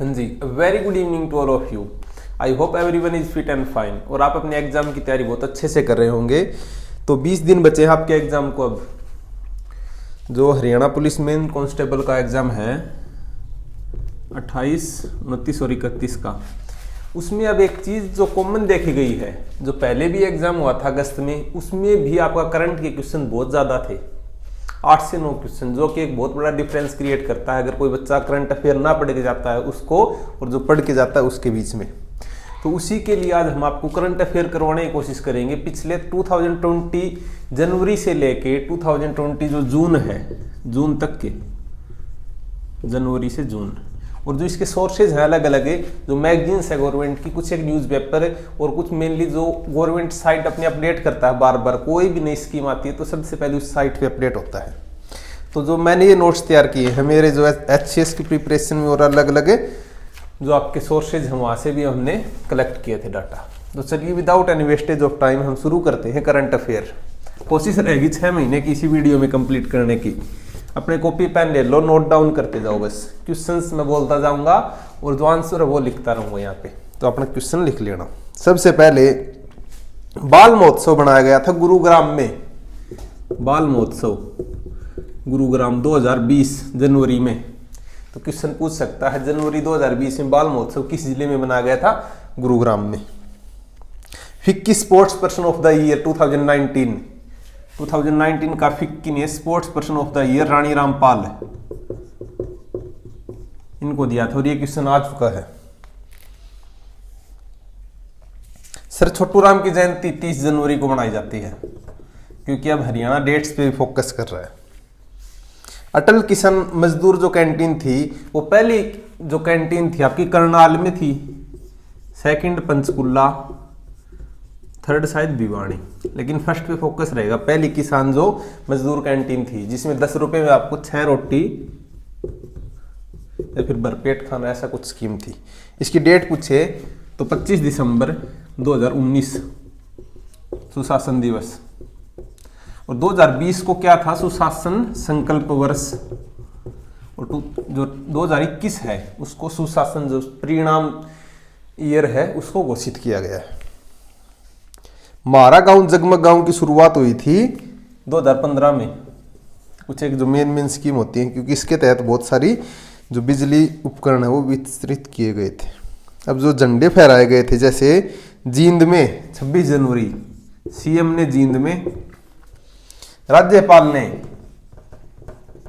हाँ जी, very good evening to all of you. I hope everyone is fit and fine और आप अपने एग्जाम की तैयारी बहुत अच्छे से कर रहे होंगे। तो 20 दिन बचे हैं आपके एग्जाम को। अब जो हरियाणा पुलिस मेन कांस्टेबल का एग्जाम है 28, 29 और 31 का, उसमें अब एक चीज़ जो कॉमन देखी गई है, जो पहले भी एग्जाम हुआ था अगस्त में, उसमें भी आपका करंट के क्वेश्चन बहुत ज़्यादा थे, 8 से 9 क्वेश्चन, जो कि एक बहुत बड़ा डिफरेंस क्रिएट करता है अगर कोई बच्चा करंट अफेयर ना पढ़ के जाता है उसको और जो पढ़ के जाता है उसके बीच में। तो उसी के लिए आज हम आपको करंट अफेयर करवाने की कोशिश करेंगे पिछले 2020 जनवरी से लेके 2020 जो जून है, जून तक के, जनवरी से जून, और जो इसके सोर्सेज हैं अलग अलग है, जो मैगजीन्स है गवर्नमेंट की, कुछ एक न्यूज़पेपर है और कुछ मेनली जो गवर्नमेंट साइट अपने अपडेट करता है बार बार, कोई भी नई स्कीम आती है तो सबसे पहले उस साइट पे अपडेट होता है। तो जो मैंने ये नोट्स तैयार किए हैं मेरे जो HCS की प्रिपरेशन में और अलग अलग जो आपके सोर्सेज हैं वहाँ से भी हमने कलेक्ट किए थे डाटा। तो चलिए without any wastage of time हम शुरू करते हैं करंट अफेयर। कोशिश रहेगी 6 महीने की इसी वीडियो में कंप्लीट करने की। अपने कॉपी पेन ले लो, नोट डाउन करते जाओ, बस क्वेश्चंस मैं बोलता जाऊंगा और जो आंसर है वो लिखता रहूंगा यहाँ पे, तो अपना क्वेश्चन लिख लेना। सबसे पहले बाल महोत्सव बनाया गया था गुरुग्राम में, बाल महोत्सव गुरुग्राम 2020 जनवरी में। तो क्वेश्चन पूछ सकता है जनवरी 2020 में बाल महोत्सव किस जिले में बनाया गया था? गुरुग्राम में। FICCI sports person of the year 2019 का फिक्की ने sports person of the year Rani Rampal इनको दिया था और ये क्वेश्चन आ चुका है। सर छोटू राम की जयंती 30 जनवरी को मनाई जाती है, क्योंकि अब हरियाणा डेट्स पे भी फोकस कर रहा है। अटल किसान मजदूर जो कैंटीन थी, वो पहली जो कैंटीन थी आपकी करनाल में थी, सेकंड पंचकुला, थर्ड शायद भिवानी, लेकिन फर्स्ट पे फोकस रहेगा। पहली किसान जो मजदूर कैंटीन थी जिसमें 10 रुपए में आपको 6 रोटी या फिर भरपेट खाना, ऐसा कुछ स्कीम थी। इसकी डेट पूछे तो 25 दिसंबर 2019 सुशासन दिवस, और 2020 को क्या था? सुशासन संकल्प वर्ष, और जो 2021 है उसको सुशासन जो परिणाम ईयर है उसको घोषित किया गया है। मारा गांव जगमग गांव की शुरुआत हुई थी 2015 में। कुछ एक जो मेन स्कीम होती है, क्योंकि इसके तहत बहुत सारी जो बिजली उपकरण है वो वितरित किए गए थे। अब जो झंडे फहराए गए थे, जैसे जींद में 26 जनवरी सीएम ने जींद में, राज्यपाल ने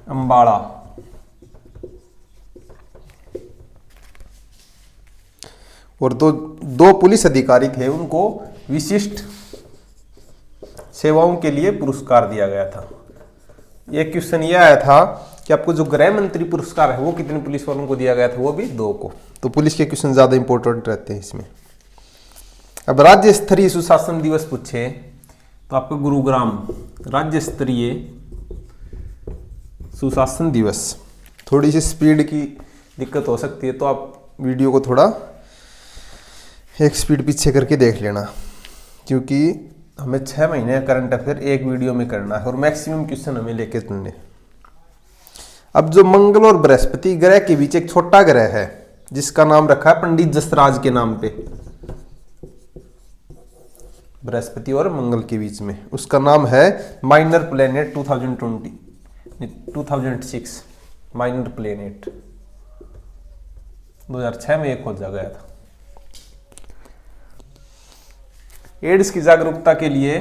अंबाला, और दो पुलिस अधिकारी थे उनको विशिष्ट सेवाओं के लिए पुरस्कार दिया गया था। एक क्वेश्चन यह आया था कि आपको जो गृह मंत्री पुरस्कार है वो कितने पुलिस वालों को दिया गया था? वो भी 2 को। तो पुलिस के क्वेश्चन ज्यादा इंपॉर्टेंट रहते हैं इसमें। अब राज्य स्तरीय सुशासन दिवस पूछे तो आपको गुरुग्राम राज्य स्तरीय सुशासन दिवस। थोड़ी सी स्पीड की दिक्कत हो सकती है तो आप वीडियो को थोड़ा एक स्पीड पीछे करके देख लेना, क्योंकि हमें 6 महीने करंट अफेयर एक वीडियो में करना है और मैक्सिमम क्वेश्चन हमें लेके चलने। अब जो मंगल और बृहस्पति ग्रह के बीच एक छोटा ग्रह है जिसका नाम रखा है पंडित जसराज के नाम पे, बृहस्पति और मंगल के बीच में, उसका नाम है माइनर प्लेनेट 2006 माइनर प्लेनेट 2006 में एक खोजा गया था। एड्स की जागरूकता के लिए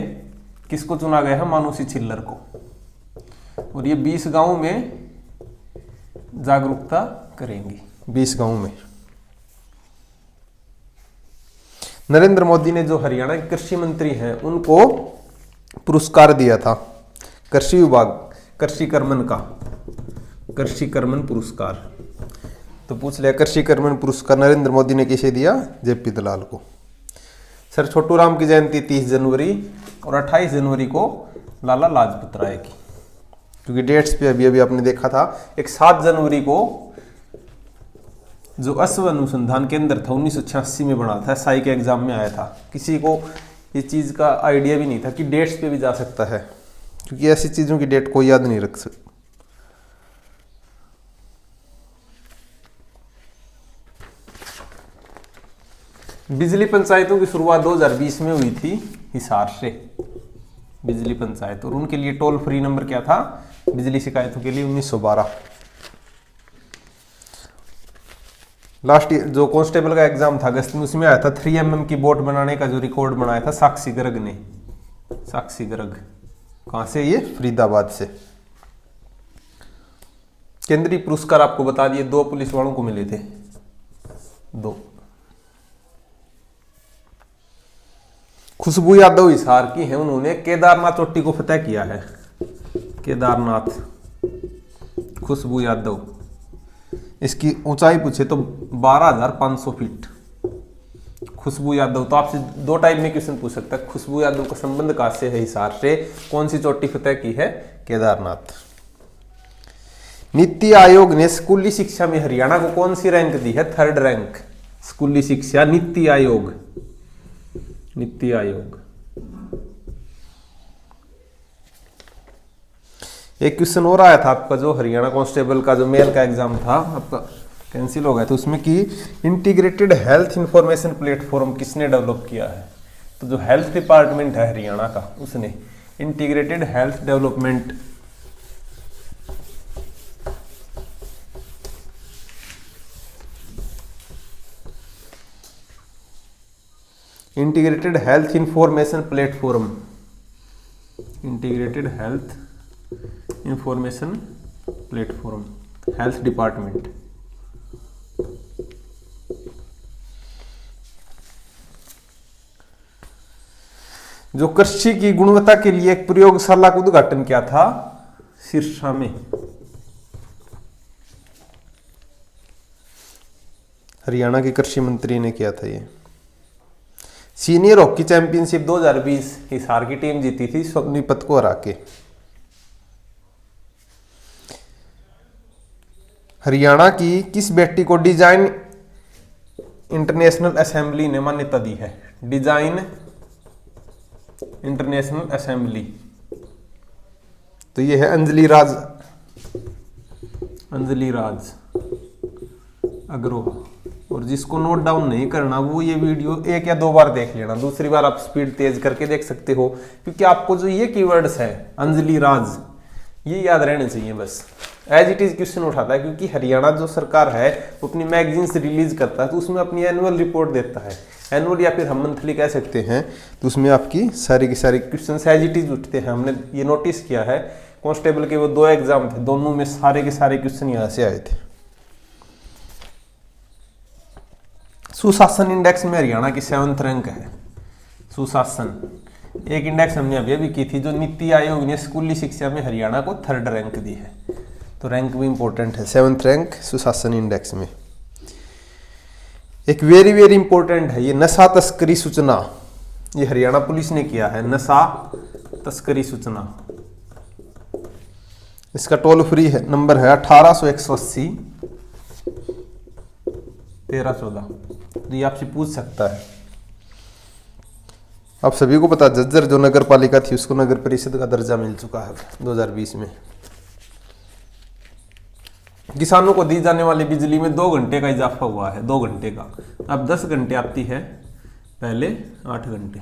किसको चुना गया है? मानुषी छिल्लर को, और ये 20 गांव में जागरूकता करेंगी, 20 गांव में। नरेंद्र मोदी ने जो हरियाणा के कृषि मंत्री हैं उनको पुरस्कार दिया था कृषि विभाग, कृषि कर्मन पुरस्कार। तो पूछ लिया कृषि कर्मन पुरस्कार नरेंद्र मोदी ने किसे दिया? JP दलाल को। सर छोटू राम की जयंती 30 जनवरी और 28 जनवरी को लाला लाजपत राय की, क्योंकि डेट्स पे अभी आपने देखा था। एक 7 जनवरी को जो अश्व अनुसंधान केंद्र था 1986 में बना था, SI के एग्जाम में आया था। किसी को इस चीज़ का आइडिया भी नहीं था कि डेट्स पे भी जा सकता है, क्योंकि ऐसी चीज़ों की डेट कोई याद नहीं रख सकता। बिजली पंचायतों की शुरुआत 2020 में हुई थी हिसार से, बिजली पंचायत, और उनके लिए टोल फ्री नंबर क्या था बिजली शिकायतों के लिए 1912। लास्ट ईयर जो कांस्टेबल का एग्जाम था अगस्त में, उसमें आया था 3 mm की बोट बनाने का जो रिकॉर्ड बनाया था साक्षी गर्ग ने। साक्षी गर्ग कहां से? ये फरीदाबाद से। केंद्रीय पुरस्कार आपको बता दिए, 2 पुलिस वालों को मिले थे, 2। खुशबू यादव हिसार की है, उन्होंने केदारनाथ चोटी को फतेह किया है। केदारनाथ, खुशबू यादव। इसकी ऊंचाई पूछे तो 12,500 फीट। खुशबू यादव, तो आपसे 2 टाइप में क्वेश्चन पूछ सकता है, खुशबू यादव का संबंध कहां से है हिसार से, कौन सी चोटी फतेह की है? केदारनाथ। नीति आयोग ने स्कूली शिक्षा में हरियाणा को कौन सी रैंक दी है? 3rd rank. स्कूली शिक्षा, नीति आयोग, नीति आयोग। एक क्वेश्चन और आया था आपका, जो हरियाणा कांस्टेबल का जो मेल का एग्जाम था आपका कैंसिल हो गया था, उसमें कि इंटीग्रेटेड हेल्थ इंफॉर्मेशन प्लेटफॉर्म किसने डेवलप किया है? तो जो हेल्थ डिपार्टमेंट है हरियाणा का, उसने integrated health development integrated health information platform, integrated health information platform, health department. जो कृषि की गुणवत्ता के लिए एक प्रयोगशाला का उद्घाटन किया था सिरसा में, हरियाणा के कृषि मंत्री ने किया था ये। सीनियर हॉकी चैंपियनशिप 2020 हिसार की टीम जीती थी सोनीपत को हरा के। हरियाणा की किस बेटी को डिजाइन इंटरनेशनल असेंबली ने मान्यता दी है? डिजाइन इंटरनेशनल असेंबली, तो ये है अंजलि राज, अंजलि राज अग्रवाल। और जिसको नोट डाउन नहीं करना वो ये वीडियो 1 या 2 बार देख लेना, दूसरी बार आप स्पीड तेज करके देख सकते हो, क्योंकि आपको जो ये कीवर्ड्स है अंजलि राज, ये याद रहने चाहिए बस। एज इट इज क्वेश्चन उठाता है, क्योंकि हरियाणा जो सरकार है वो अपनी मैगजीन्स रिलीज करता है, तो उसमें अपनी एनुअल रिपोर्ट देता है, एनुअल या फिर हम मंथली कह सकते हैं, तो उसमें आपकी सारी की सारी क्वेश्चन एज इट इज उठते हैं। हमने ये नोटिस किया है, कांस्टेबल के वो 2 एग्जाम थे, दोनों में सारे के सारे क्वेश्चन यहाँ से आए थे। सुशासन इंडेक्स में हरियाणा की 7th रैंक है। सुशासन, एक इंडेक्स हमने अभी अभी की थी, जो नीति आयोग ने स्कूली शिक्षा में हरियाणा को 3rd रैंक दी है, तो रैंक भी इंपॉर्टेंट है। 7th रैंक सुशासन इंडेक्स में। एक वेरी वेरी इंपॉर्टेंट है ये नशा तस्करी सूचना, ये हरियाणा पुलिस ने किया है, नशा तस्करी सूचना। इसका टोल फ्री है नंबर है 1800-180 1314, तो ये आपसे पूछ सकता है। आप सभी को पता, झज्जर जो नगर पालिका थी उसको नगर परिषद का दर्जा मिल चुका है 2020 में। किसानों को दी जाने वाली बिजली में 2 घंटे का इजाफा हुआ है, 2 घंटे का, अब 10 घंटे आती है, पहले 8 घंटे।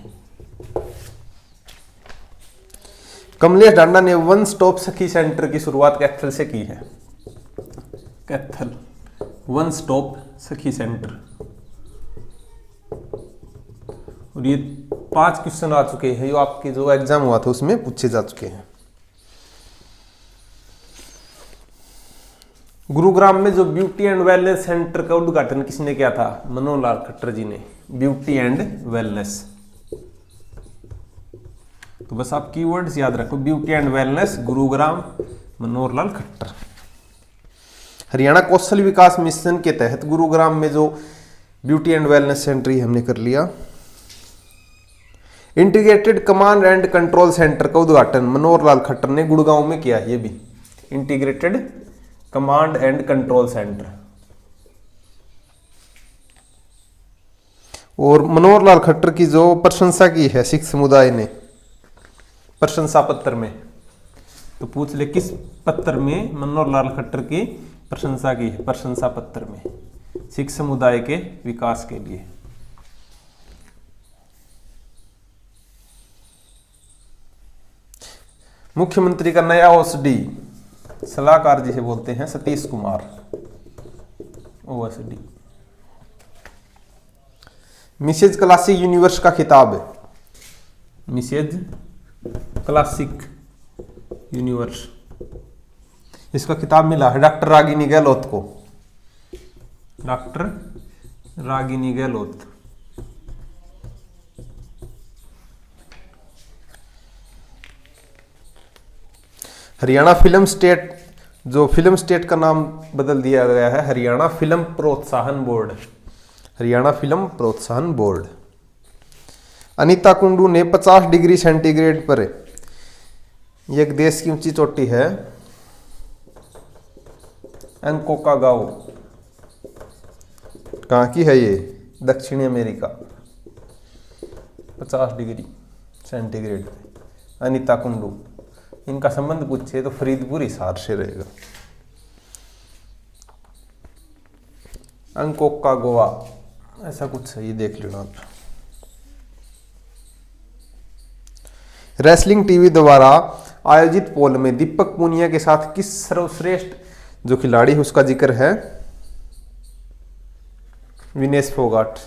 कमलेश डांडा ने वन स्टॉप सखी सेंटर की शुरुआत कैथल से की है। कैथल वन स्टॉप सखी सेंटर, और ये 5 क्वेश्चन आ चुके हैं, जो आपके जो एग्जाम हुआ था उसमें पूछे जा चुके हैं। गुरुग्राम में जो ब्यूटी एंड वेलनेस सेंटर का उद्घाटन किसने किया था? मनोहर लाल खट्टर जी ने। ब्यूटी एंड वेलनेस, तो बस आप कीवर्ड्स याद रखो, beauty and wellness, Gurugram, Manohar Lal Khattar. Haryana Kaushal Vikas mission के तहत गुरुग्राम में जो ब्यूटी एंड वेलनेस सेंटर हमने कर लिया। Integrated command and control centre का उद्घाटन मनोहर लाल खट्टर ने गुड़गांव में किया। ये भी integrated command and control centre. और मनोहर लाल खट्टर की जो प्रशंसा की है सिख समुदाय ने प्रशंसा पत्र में, तो पूछ ले किस पत्र में मनोहर लाल खट्टर की प्रशंसा की है? प्रशंसा पत्र में, सिख समुदाय के विकास के लिए। मुख्यमंत्री का नया ओएसडी सलाहकार जिसे बोलते हैं Satish Kumar, OSD. Mrs classic universe का खिताब है, मिसेज क्लासिक यूनिवर्स, इसका खिताब मिला है डॉक्टर रागिनी गहलोत को, doctor Ragini Gehlot. Haryana film state, जो फिल्म स्टेट का नाम बदल दिया गया है हरियाणा फिल्म प्रोत्साहन बोर्ड, हरियाणा फिल्म प्रोत्साहन बोर्ड। अनीता कुंडू ने 50 डिग्री सेंटीग्रेड पर, यह एक देश की ऊंची चोटी है, अंकोकागाओ, कहाँ की है ये, दक्षिणी अमेरिका, 50 डिग्री सेंटीग्रेड पे अनीता कुंडू। इनका संबंध पूछे तो फरीदपुर हिसार से रहेगा। अंकोकागोवा ऐसा कुछ है, ये देख लेना आप। रेसलिंग टीवी द्वारा आयोजित पोल में दीपक पूनिया के साथ किस सर्वश्रेष्ठ जो खिलाड़ी है उसका जिक्र है, विनेश फोगाट।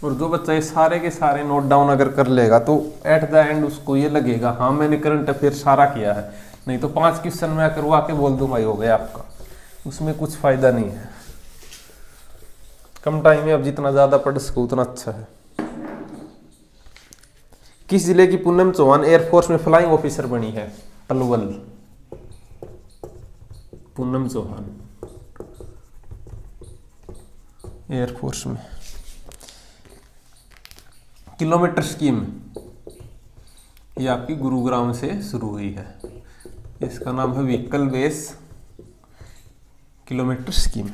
और जो बच्चा ये सारे के सारे नोट डाउन अगर कर लेगा तो एट द एंड उसको ये लगेगा हाँ मैंने करंट अफेयर सारा किया है, नहीं तो 5 क्वेश्चन मैं करवा के बोल दूं भाई हो गया आपका, उसमें कुछ फायदा नहीं है। कम टाइम में अब जितना ज्यादा पढ़ सको उतना अच्छा है। किस जिले की पूनम चौहान एयरफोर्स में फ्लाइंग ऑफिसर बनी है, पलवल, पूनम चौहान एयरफोर्स में। किलोमीटर स्कीम ये आपकी गुरुग्राम से शुरू हुई है, इसका नाम है vehicle base kilometre scheme.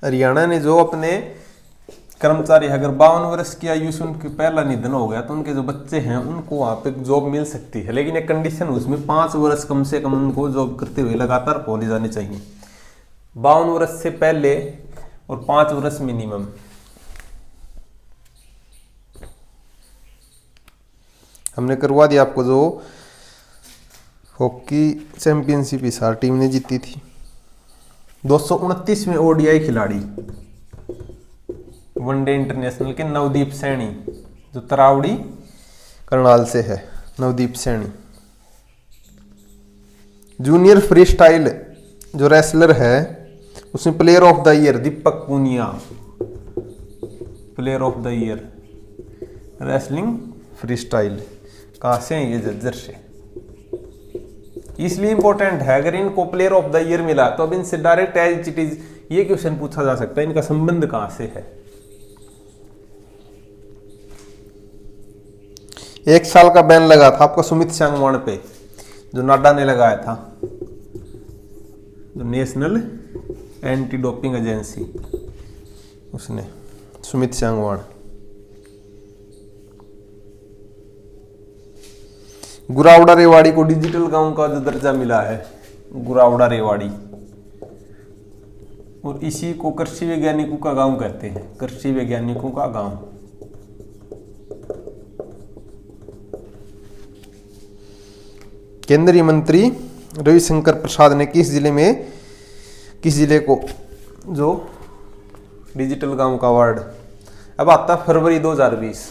Haryana ने जो अपने कर्मचारी अगर 52 वर्ष की आयु से उनके पहला निधन हो गया तो उनके जो बच्चे हैं उनको वहां पे जॉब मिल सकती है, लेकिन एक कंडीशन उसमें 5 वर्ष कम से कम उनको जॉब करते हुए लगातार पहुंचे जाने चाहिए, 52 वर्ष से पहले और 5 वर्ष मिनिमम। हमने करवा दिया आपको जो हॉकी चैंपियनशिप हिसार टीम ने जीती थी। 229 में ओडीआई खिलाड़ी वनडे इंटरनेशनल के नवदीप सैनी, जो तरावड़ी करनाल से है, Navdeep Saini. Junior freestyle जो रेसलर है उसमें player of the year Deepak Punia, player of the year wrestling freestyle. कहां से है ये, जज्जर से। इसलिए इंपॉर्टेंट है, अगर इनको प्लेयर ऑफ द ईयर मिला तो अब इनसे डायरेक्ट एज इट इज ये क्वेश्चन पूछा जा सकता है, इनका संबंध कहां से है। 1 साल का बैन लगा था आपका सुमित सांगवान पे, जो नाडा ने लगाया था, जो नेशनल एंटी डोपिंग एजेंसी, उसने, सुमित सांगवान। गुरावड़ा रेवाड़ी को डिजिटल गांव का जो दर्जा मिला है, गुरावड़ा रेवाड़ी, और इसी को कृषि वैज्ञानिकों का गांव कहते हैं, कृषि वैज्ञानिकों का गांव। केंद्रीय मंत्री रविशंकर प्रसाद ने किस जिले को जो डिजिटल गांव का अवार्ड, अब आता फरवरी 2020।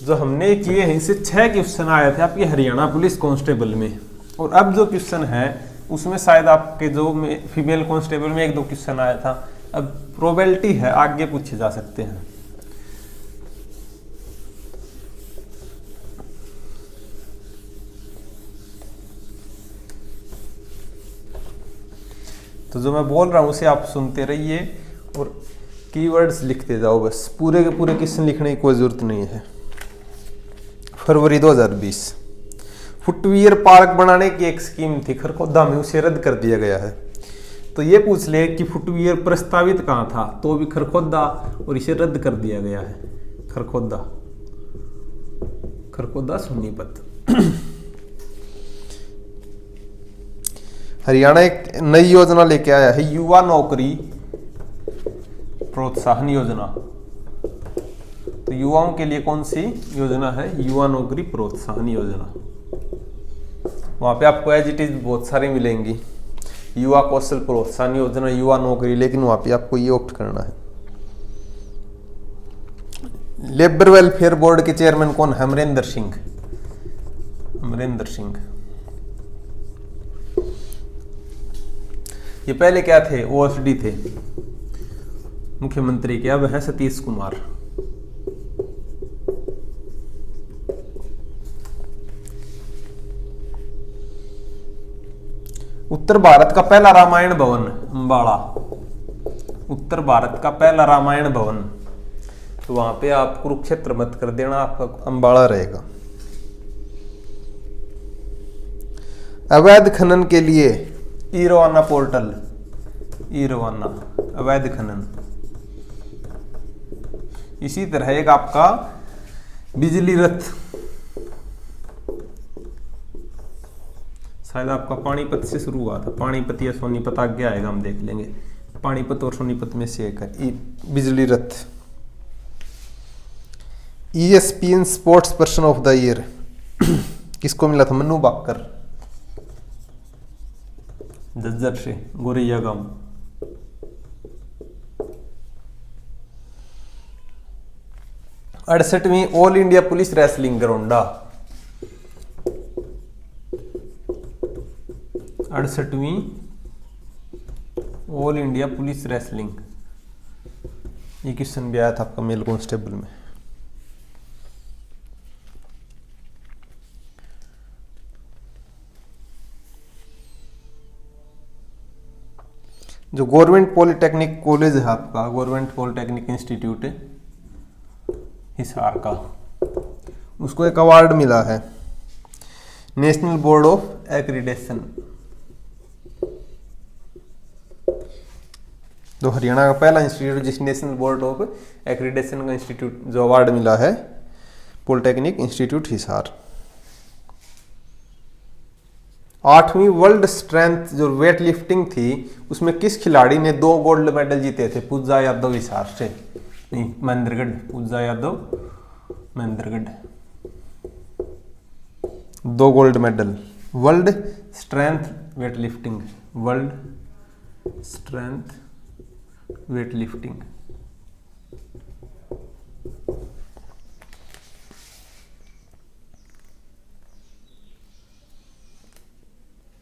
जो हमने किए हैं इससे 6 क्वेश्चन आए थे आपके हरियाणा पुलिस कांस्टेबल में, और अब जो क्वेश्चन है उसमें शायद आपके जो फीमेल कांस्टेबल में 1-2 क्वेश्चन आया था। अब प्रोबेबिलिटी है आगे पूछे जा सकते हैं। तो जो मैं बोल रहा हूं उसे आप सुनते रहिए और कीवर्ड्स लिखते जाओ, बस पूरे के पूरे क्वेश्चन लिखने की कोई जरूरत नहीं है। फरवरी 2020 फुटवियर पार्क बनाने की एक स्कीम थी खरखोदा में, उसे रद्द कर दिया गया है। तो ये पूछ ले कि फुटवियर प्रस्तावित कहाँ था, तो भी खरखोदा, और इसे रद्द कर दिया गया है। खरखोदा खरखोदा सोनीपत। हरियाणा एक नई योजना लेके आया है, युवा नौकरी प्रोत्साहन योजना। तो युवाओं के लिए कौन सी योजना है? युवा नौकरी प्रोत्साहन योजना। वहां पे आपको एज इट इज बहुत सारी मिलेंगी, युवा कौशल प्रोत्साहन योजना, युवा नौकरी, लेकिन वहां पे आपको ये ऑप्ट करना है। लेबर वेलफेयर बोर्ड के चेयरमैन कौन है? अमरिंदर सिंह। अमरिंदर सिंह ये पहले क्या थे? ओएसडी थे, मुख्यमंत्री के। अब है सतीश कुमार। उत्तर भारत का पहला रामायण भवन अंबाला। उत्तर भारत का पहला रामायण भवन, तो वहां पे आप कुरुक्षेत्र मत कर देना, आपका अंबाला रहेगा। अवैध खनन के लिए ई रवाना पोर्टल, ई रवाना अवैध खनन। इसी तरह एक आपका बिजली रथ, शायद आपका पानीपत से शुरू हुआ था, पानीपत या सोनीपत आगे आएगा, हम देख लेंगे। पानीपत और सोनीपत में से एक है बिजली रथ। ESPN sports person of the year किसको मिला था? मनु बाकर, झज्जर से, गोरैया गांव। अड़सठवीं all India police wrestling Gharaunda. 68वीं ऑल इंडिया पुलिस रेसलिंग, ये क्वेश्चन भी आया था आपका मेल कांस्टेबल में। जो गवर्नमेंट पॉलिटेक्निक कॉलेज है आपका, गवर्नमेंट पॉलिटेक्निक इंस्टीट्यूट हिसार का, उसको एक अवार्ड मिला है, नेशनल बोर्ड ऑफ एक्रीडेशन। जो हरियाणा का पहला इंस्टीट्यूट जिस नेशनल बोर्ड ऑफ एक्रीडेशन का इंस्टीट्यूट जो अवार्ड मिला है, पॉलिटेक्निक इंस्टीट्यूट हिसार। 8वीं वर्ल्ड स्ट्रेंथ जो वेट लिफ्टिंग थी, उसमें किस खिलाड़ी ने 2 गोल्ड मेडल जीते थे? पूजा यादव हिसार से, नहीं Mahendragarh, Puja Yadav Mahendragarh, 2 gold medal. World strength weight lifting, world strength weight lifting.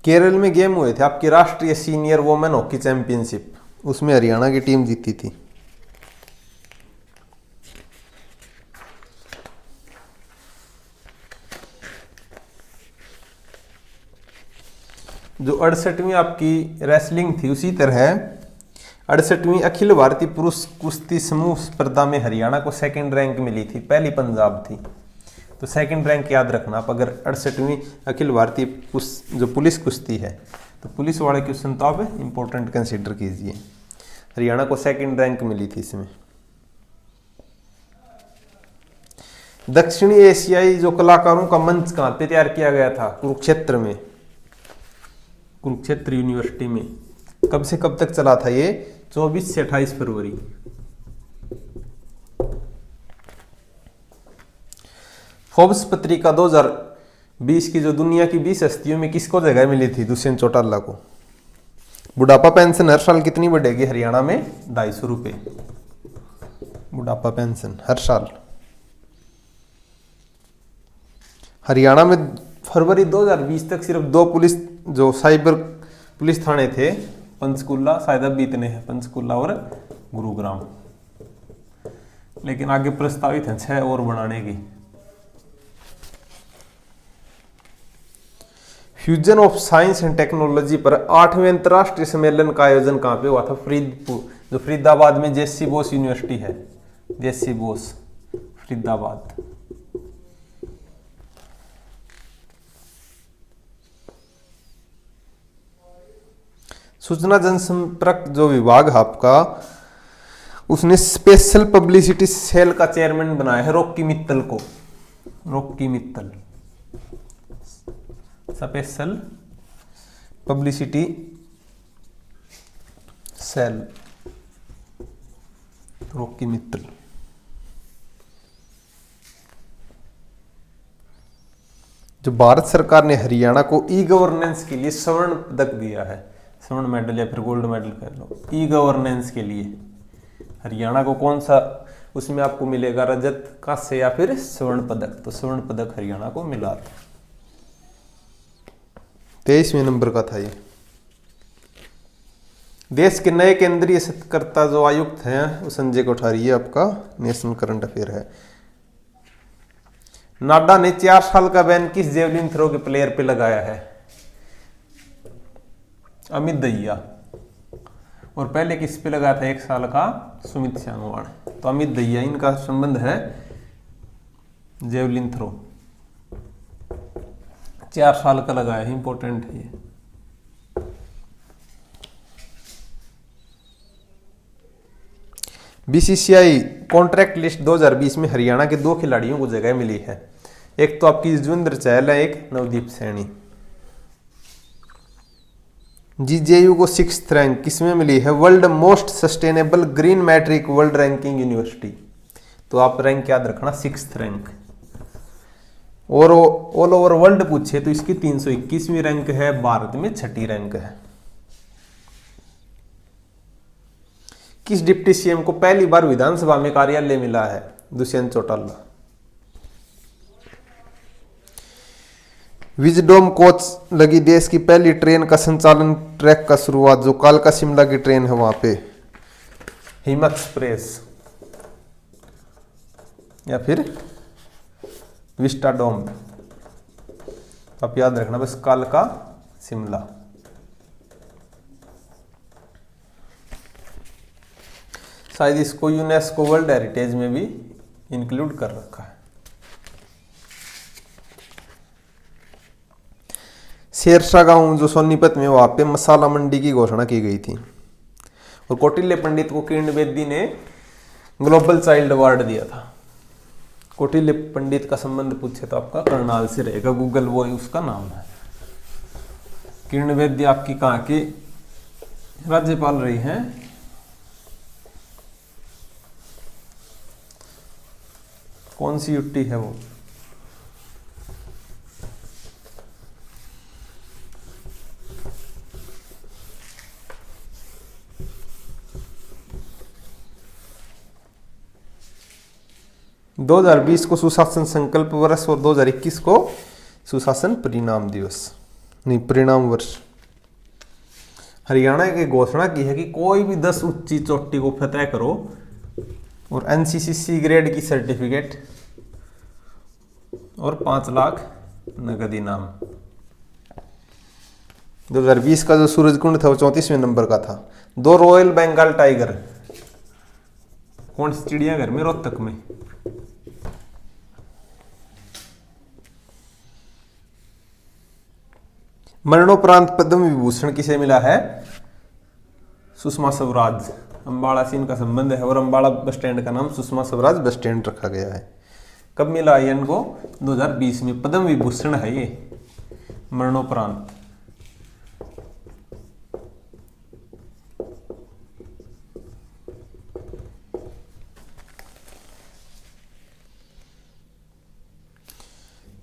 Kerala में गेम हुए थे आपकी राष्ट्रीय सीनियर वुमेन हॉकी चैंपियनशिप, उसमें हरियाणा की टीम जीती थी। जो 68वीं आपकी रेसलिंग थी, उसी तरह 68वीं अखिल भारतीय पुरुष कुश्ती समूह स्पर्धा में हरियाणा को 2nd रैंक मिली थी, पहली पंजाब थी। तो 2nd रैंक याद रखना आप, अगर 68वीं अखिल भारतीय जो पुलिस कुश्ती है, तो पुलिस वाले क्वेश्चन तो आप इंपॉर्टेंट कंसीडर कीजिए। हरियाणा को 2nd रैंक मिली थी इसमें। दक्षिणी एशियाई जो कलाकारों का मंच कहाँ पे तैयार किया गया था? कुरुक्षेत्र में, कुरुक्षेत्र यूनिवर्सिटी में। कब से कब तक चला था ये? 24 से 28 फरवरी। फोर्ब्स पत्रिका 2020 की जो दुनिया की 20 हस्तियों में किसको जगह मिली थी? दुष्यंत चौटाला को। बुढ़ापा पेंशन हर साल कितनी बढ़ेगी हरियाणा में? 250 रुपए बुढ़ापा पेंशन हर साल। हरियाणा में फरवरी 2020 तक सिर्फ 2 पुलिस जो साइबर पुलिस थाने थे, पंचकूला, शायद अब भी इतने हैं, पंचकूला और गुरुग्राम। लेकिन आगे प्रस्तावित है 6 और बनाने की। Fusion of science and technology पर 8वें अंतर्राष्ट्रीय सम्मेलन का आयोजन कहाँ पे हुआ था? फरीदपुर, जो फरीदाबाद में जेसी बोस यूनिवर्सिटी है, जेसी बोस फरीदाबाद। सूचना जनसंपर्क जो विभाग है आपका, उसने स्पेशल पब्लिसिटी सेल का चेयरमैन बनाया है रॉकी मित्तल को। Rocky Mittal, special publicity cell, Rocky Mittal. जो भारत सरकार ने हरियाणा को ई गवर्नेंस के लिए स्वर्ण पदक दिया है, स्वर्ण मेडल या फिर गोल्ड मेडल कह लो, ई गवर्नेंस के लिए हरियाणा को कौन सा, उसमें आपको मिलेगा रजत, कांस्य या फिर स्वर्ण पदक। तो स्वर्ण पदक हरियाणा को मिला था, 23वें नंबर का था ये। देश के नए केंद्रीय सत्कर्ता जो आयुक्त हैं वो संजय कोठारी, ये आपका नेशनल करंट अफेयर है। नाडा ने 4 साल का बैन किस जेवलिन थ्रो के प्लेयर पे लगाया है? अमित दहिया। और पहले किस पे लगाया था 1 साल का? सुमित सांगवान। तो अमित दहिया, इनका संबंध है जेवलिन थ्रो, 4 साल का लगाया है, इंपॉर्टेंट है ये। बीसीसीआई कॉन्ट्रैक्ट लिस्ट 2020 में हरियाणा के 2 खिलाड़ियों को जगह मिली है। एक तो आपकी युजवेंद्र चहल है, एक नवदीप सैनी। जीजेयू को 6th रैंक किसमें मिली है? World most sustainable green metric world ranking university. तो आप रैंक याद रखना, 6th रैंक। और ऑल ओवर वर्ल्ड पूछे तो इसकी 321वीं रैंक है, भारत में 6ठी रैंक है। किस डिप्टी सीएम को पहली बार विधानसभा में कार्यालय मिला है? दुष्यंत चौटाला। विजडोम कोच लगी देश की पहली ट्रेन का संचालन, ट्रैक का शुरुआत जो कालका शिमला की ट्रेन है वहां पे, हिम एक्सप्रेस या फिर विस्टाडोम। आप याद रखना बस, कालका शिमला। शायद इसको यूनेस्को वर्ल्ड हेरिटेज में भी इंक्लूड कर रखा है। शेरशाह गांव जो सोनीपत में, वहां पे मसाला मंडी की घोषणा की गई थी। और कौटिल्य पंडित को किरण बेदी ने ग्लोबल चाइल्ड अवार्ड दिया था। कौटिल्य पंडित का संबंध पूछे तो आपका करनाल से रहेगा, गूगल वो उसका नाम है। किरण बेदी आपकी कहाँ की राज्यपाल रही हैं? कौन सी यूटी है वो? दो 2020 को सुशासन संकल्प वर्ष और 2021 को सुशासन परिणाम दिवस, नहीं परिणाम वर्ष। हरियाणा की घोषणा की है कि कोई भी 10 ऊंची चोटी को फतह करो और एनसीसी ग्रेड की सर्टिफिकेट और 5 लाख नगद इनाम। 2020 का जो सूरजकुंड था वो 34वें नंबर का था। 2 रॉयल बंगाल टाइगर कौन सी चिड़ियाघर में? रोहतक में। मरणोपरांत पद्म विभूषण किसे मिला है? सुषमा स्वराज। अंबाला से इनका संबंध है और अंबाला बस स्टैंड का नाम सुषमा स्वराज बस स्टैंड रखा गया है। कब मिला है इनको? 2020 में। पद्म विभूषण है ये, मरणोपरांत।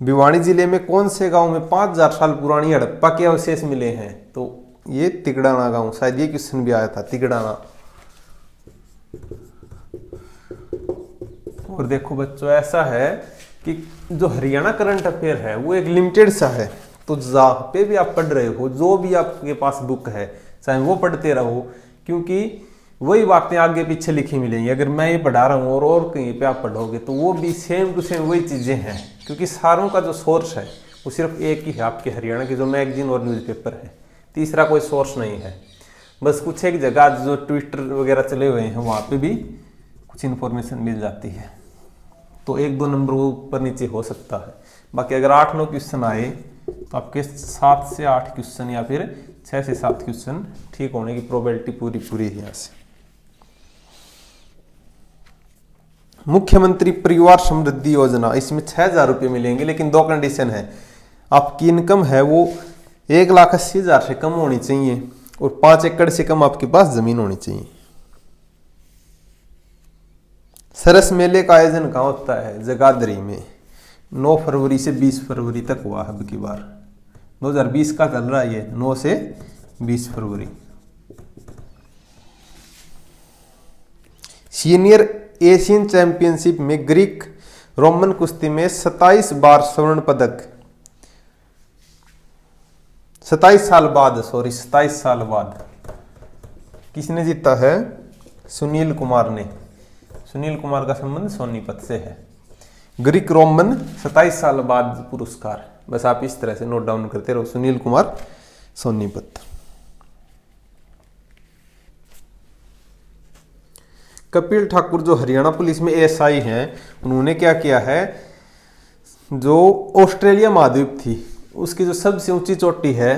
भिवाड़ी जिले में कौन से गांव में 5000 साल पुरानी हड़प्पा के अवशेष मिले हैं? तो ये तिगड़ाना गांव, शायद ये क्वेश्चन भी आया था, तिगड़ाना। और देखो बच्चों, ऐसा है कि जो हरियाणा करंट अफेयर है वो एक लिमिटेड सा है। तो जहाँ पे भी आप पढ़ रहे हो, जो भी आपके पास बुक है, चाहे वो पढ़ते रहो, क्योंकि वही बातें आगे पीछे लिखी मिलेंगी। अगर मैं ये पढ़ा रहा हूँ और कहीं पे आप पढ़ोगे तो वो भी सेम टू सेम वही चीज़ें हैं, क्योंकि सारों का जो सोर्स है वो सिर्फ एक ही है, आपके हरियाणा के जो मैगजीन और न्यूज़पेपर है। तीसरा कोई सोर्स नहीं है। बस कुछ एक जगह जो ट्विटर वगैरह चले हुए हैं वहाँ पे भी कुछ इन्फॉर्मेशन मिल जाती है, तो 1-2 नंबर ऊपर नीचे हो सकता है। बाकी अगर 8-9 क्वेश्चन आए तो आपके 7 से 8 क्वेश्चन या फिर 6 से 7 क्वेश्चन ठीक होने की प्रोबेबिलिटी पूरी है यहाँ से। मुख्यमंत्री परिवार समृद्धि योजना, इसमें 6,000 रुपये मिलेंगे, लेकिन 2 कंडीशन है। आपकी इनकम है वो 1,80,000 से कम होनी चाहिए और 5 एकड़ से कम आपके पास जमीन होनी चाहिए। सरस मेले का आयोजन कहाँ होता है? जगाधरी में। 9 फरवरी से 20 फरवरी तक हुआ है अब की बार, 2020 का चल रहा है ये, 9 से 20 फरवरी। सीनियर एशियन चैंपियनशिप में ग्रीक रोमन कुश्ती में 27 बार स्वर्ण पदक, 27 साल बाद किसने जीता है? सुनील कुमार ने। सुनील कुमार का संबंध सोनीपत से है। ग्रीक रोमन 27 साल बाद पुरस्कार, बस आप इस तरह से नोट डाउन करते रहो, सुनील कुमार सोनीपत। कपिल ठाकुर जो हरियाणा पुलिस में एएसआई हैं, उन्होंने क्या किया है, जो ऑस्ट्रेलिया महाद्वीप थी उसकी जो सबसे ऊंची चोटी है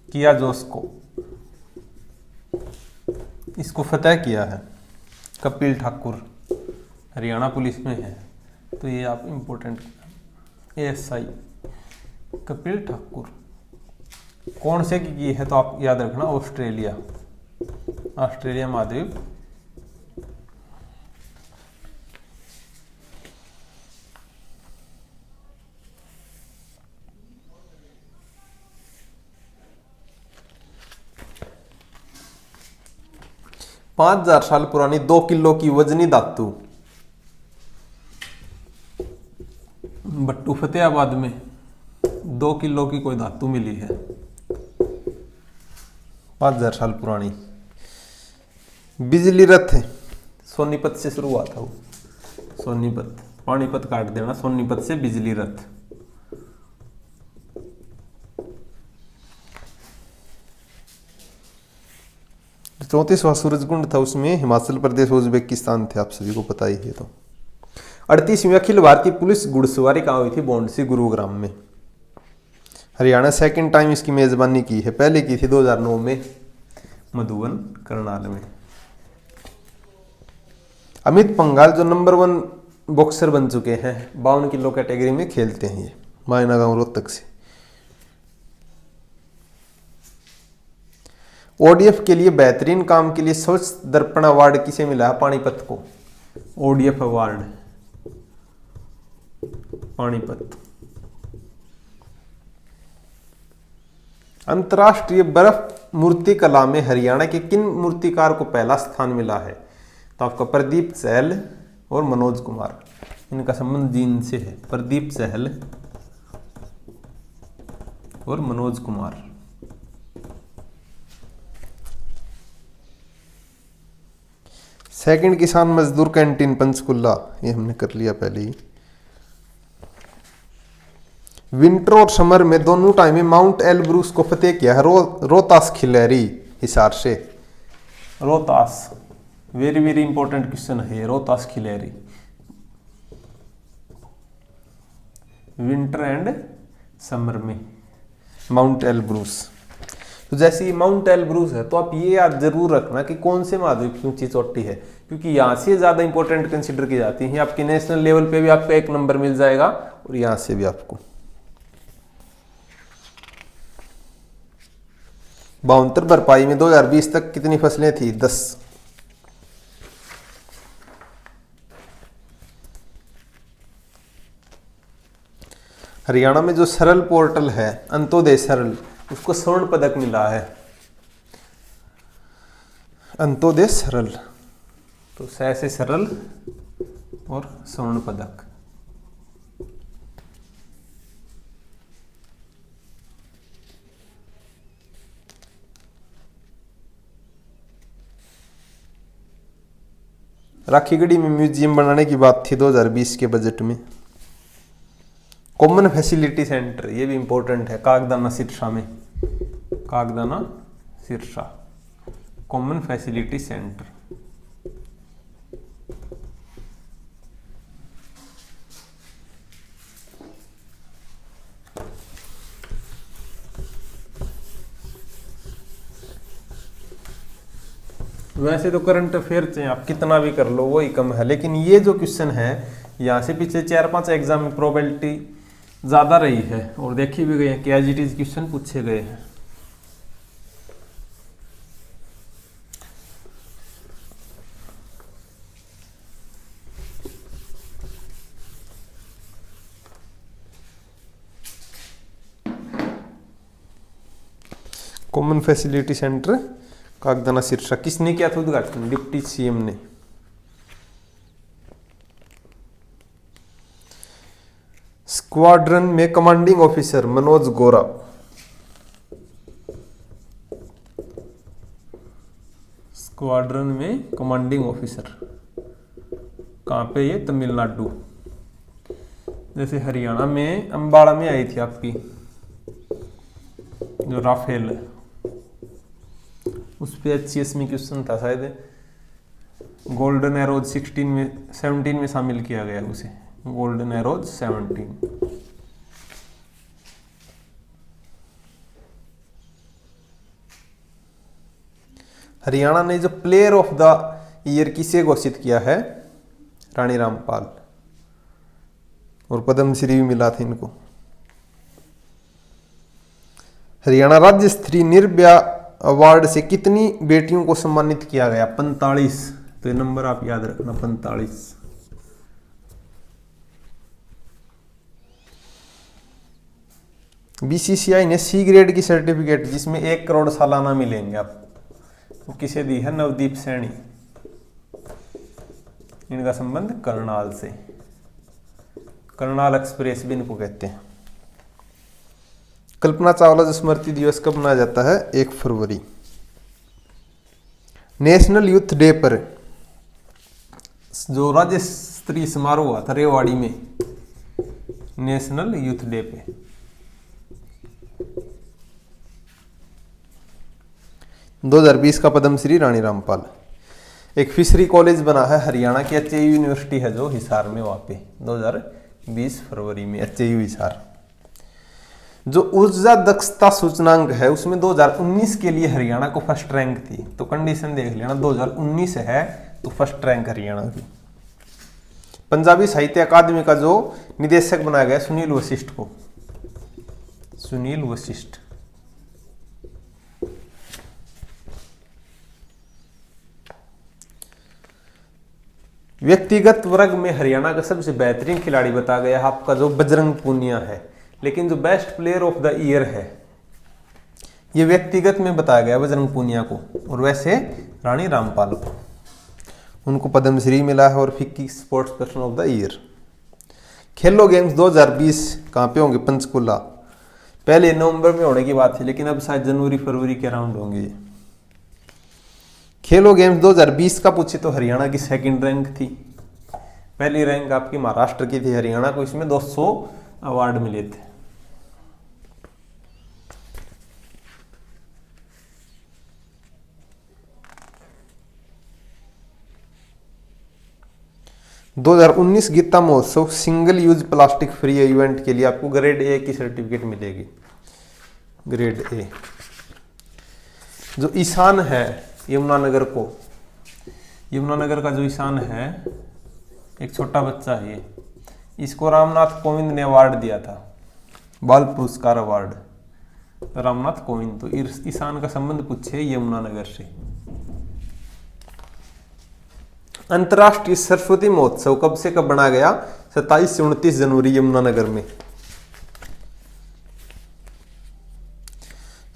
किया जोस्को, इसको फतेह किया है। कपिल ठाकुर हरियाणा पुलिस में है, तो ये आप इंपॉर्टेंट, एएसआई कपिल ठाकुर कौन से की है, तो आप याद रखना ऑस्ट्रेलिया महाद्वीप। पांच 5,000 साल पुरानी 2 किलो की वजनी धातु बट्टू फतेहाबाद में 2 किलो की कोई धातु मिली है, 5,000 साल पुरानी। बिजली रथ सोनीपत से शुरू हुआ था वो, सोनीपत, पानीपत काट देना, सोनीपत से बिजली रथ। जो 34वां सूरजकुंड था उसमें हिमाचल प्रदेश उज्बेकिस्तान थे, आप सभी को पता ही है। तो 38वीं अखिल भारतीय पुलिस घुड़सवारी कहाँ हुई थी? बोंडसी गुरुग्राम में। हरियाणा सेकंड टाइम इसकी मेजबानी की है, पहले की थी 2009 में मधुबन करनाल में। अमित पंघाल जो नंबर 1 बॉक्सर बन चुके हैं, 52 किलो कैटेगरी में खेलते हैं ये, मायना गांव रोहतक से। ओडीएफ के लिए बेहतरीन काम के लिए स्वच्छ दर्पण अवार्ड किसे मिला है? पानीपत को, ओडीएफ अवार्ड पानीपत। अंतर्राष्ट्रीय बर्फ मूर्ति कला में हरियाणा के किन मूर्तिकार को पहला स्थान मिला है? तो आपका प्रदीप सहल और मनोज कुमार, इनका संबंध जीन से है, प्रदीप सहल और मनोज कुमार। सेकंड किसान मजदूर कैंटीन पंचकुला, ये हमने कर लिया पहले ही। विंटर और समर में दोनों टाइम में माउंट एलब्रूस को फतेह किया है रोहतास खिलैरी हिसार से। Rohtas, very very important question है, रोहतास खिलैरी। विंटर एंड समर में माउंट एलब्रूस। तो जैसे ही माउंट एलब्रूस है, तो आप ये याद जरूर रखना कि कौन से महाद्वीप की ऊंची चोटी है, क्योंकि यहाँ से ज्यादा इंपॉर्टेंट कंसिडर की जाती है। आपके नेशनल लेवल पे भी आपको 1 नंबर मिल जाएगा और यहाँ से भी आपको। 72 भरपाई में 2020 तक कितनी फसलें थी? 10। हरियाणा में जो सरल पोर्टल है, अंत्योदय सरल, उसको स्वर्ण पदक मिला है, अंत्योदय सरल। तो से सरल और स्वर्ण पदक। राखीगढ़ी में म्यूजियम बनाने की बात थी 2020 के बजट में। कॉमन फैसिलिटी सेंटर, ये भी इंपॉर्टेंट है, कागदाना सिरसा में, Kagdana Sirsa common facility centre. वैसे तो करंट अफेयर चाहे आप कितना भी कर लो वही कम है, लेकिन ये जो क्वेश्चन है यहाँ से पिछले 4-5 एग्जाम में प्रोबेबिलिटी ज़्यादा रही है और देखी भी गई है कि एज इट इज क्वेश्चन पूछे गए हैं। कॉमन फैसिलिटी सेंटर कागदाना शीर्षक किसने किया था उद्घाटन? डिप्टी सीएम ने। स्क्वाड्रन में कमांडिंग ऑफिसर मनोज गोरा। स्क्वाड्रन में कमांडिंग ऑफिसर कहाँ पे? ये तमिलनाडु। जैसे हरियाणा में अंबाला में आई थी आपकी जो राफेल, उस पे HCS में क्वेश्चन था शायद, गोल्डन एरोज 17 में शामिल किया गया उसे, गोल्डन एरोज 17। हरियाणा ने जो प्लेयर ऑफ द ईयर किसे घोषित किया है? रानी रामपाल, और पद्मश्री भी मिला था इनको। हरियाणा राज्य स्तरीय निर्भया अवार्ड से कितनी बेटियों को सम्मानित किया गया? 45। तो ये नंबर आप याद रखना, 45। BCCI ने C ग्रेड की सर्टिफिकेट जिसमें 1 करोड़ सालाना मिलेंगे आप, वो किसे दी है? नवदीप सैनी। इनका संबंध करनाल से, करनाल एक्सप्रेस भी इनको कहते हैं। कल्पना चावला स्मृति दिवस कब मनाया जाता है? 1 फरवरी। नेशनल यूथ डे पर जो राज्य स्तरीय समारोह हुआ था रेवाड़ी में, नेशनल यूथ डे पे, – 2020 का पद्मश्री रानी रामपाल। एक फिशरी कॉलेज बना है हरियाणा की, HAU यूनिवर्सिटी है जो हिसार में, वहां पे 2020 फरवरी में HAU हिसार। जो ऊर्जा दक्षता सूचकांक है उसमें 2019 के लिए हरियाणा को फर्स्ट रैंक थी, तो कंडीशन देख लेना, 2019 है तो फर्स्ट रैंक हरियाणा की। पंजाबी साहित्य अकादमी का जो निदेशक बनाया गया सुनील वशिष्ठ को, सुनील वशिष्ठ। व्यक्तिगत वर्ग में हरियाणा का सबसे बेहतरीन खिलाड़ी बताया गया आपका जो बजरंग पूनिया है, लेकिन जो best player of the year है ये व्यक्तिगत में बताया गया बजरंग पूनिया को, और वैसे रानी रामपाल को। उनको पद्मश्री मिला है और FICCI sports person of the year. Khelo games 2020 कहाँ पे होंगे? पंचकुला। पहले नवंबर में होने की बात थी, लेकिन अब शायद जनवरी फरवरी के अराउंड होंगे। खेलो गेम्स 2020 का पूछे तो हरियाणा की 2nd रैंक थी, पहली रैंक आपकी महाराष्ट्र की थी। हरियाणा को इसमें 200 अवार्ड मिले थे। – 2019 गीता महोत्सव single use plastic free event के लिए आपको ग्रेड A की सर्टिफिकेट मिलेगी, ग्रेड A। जो ईशान है यमुनानगर को, यमुनानगर का जो ईशान है, एक छोटा बच्चा है ये, इसको रामनाथ कोविंद ने अवार्ड दिया था, बाल पुरस्कार अवार्ड, रामनाथ कोविंद। तो ईशान का संबंध पूछे यमुनानगर से। अंतर्राष्ट्रीय सरस्वती महोत्सव कब से कब बनाया गया? 27 से 29 जनवरी यमुनानगर में।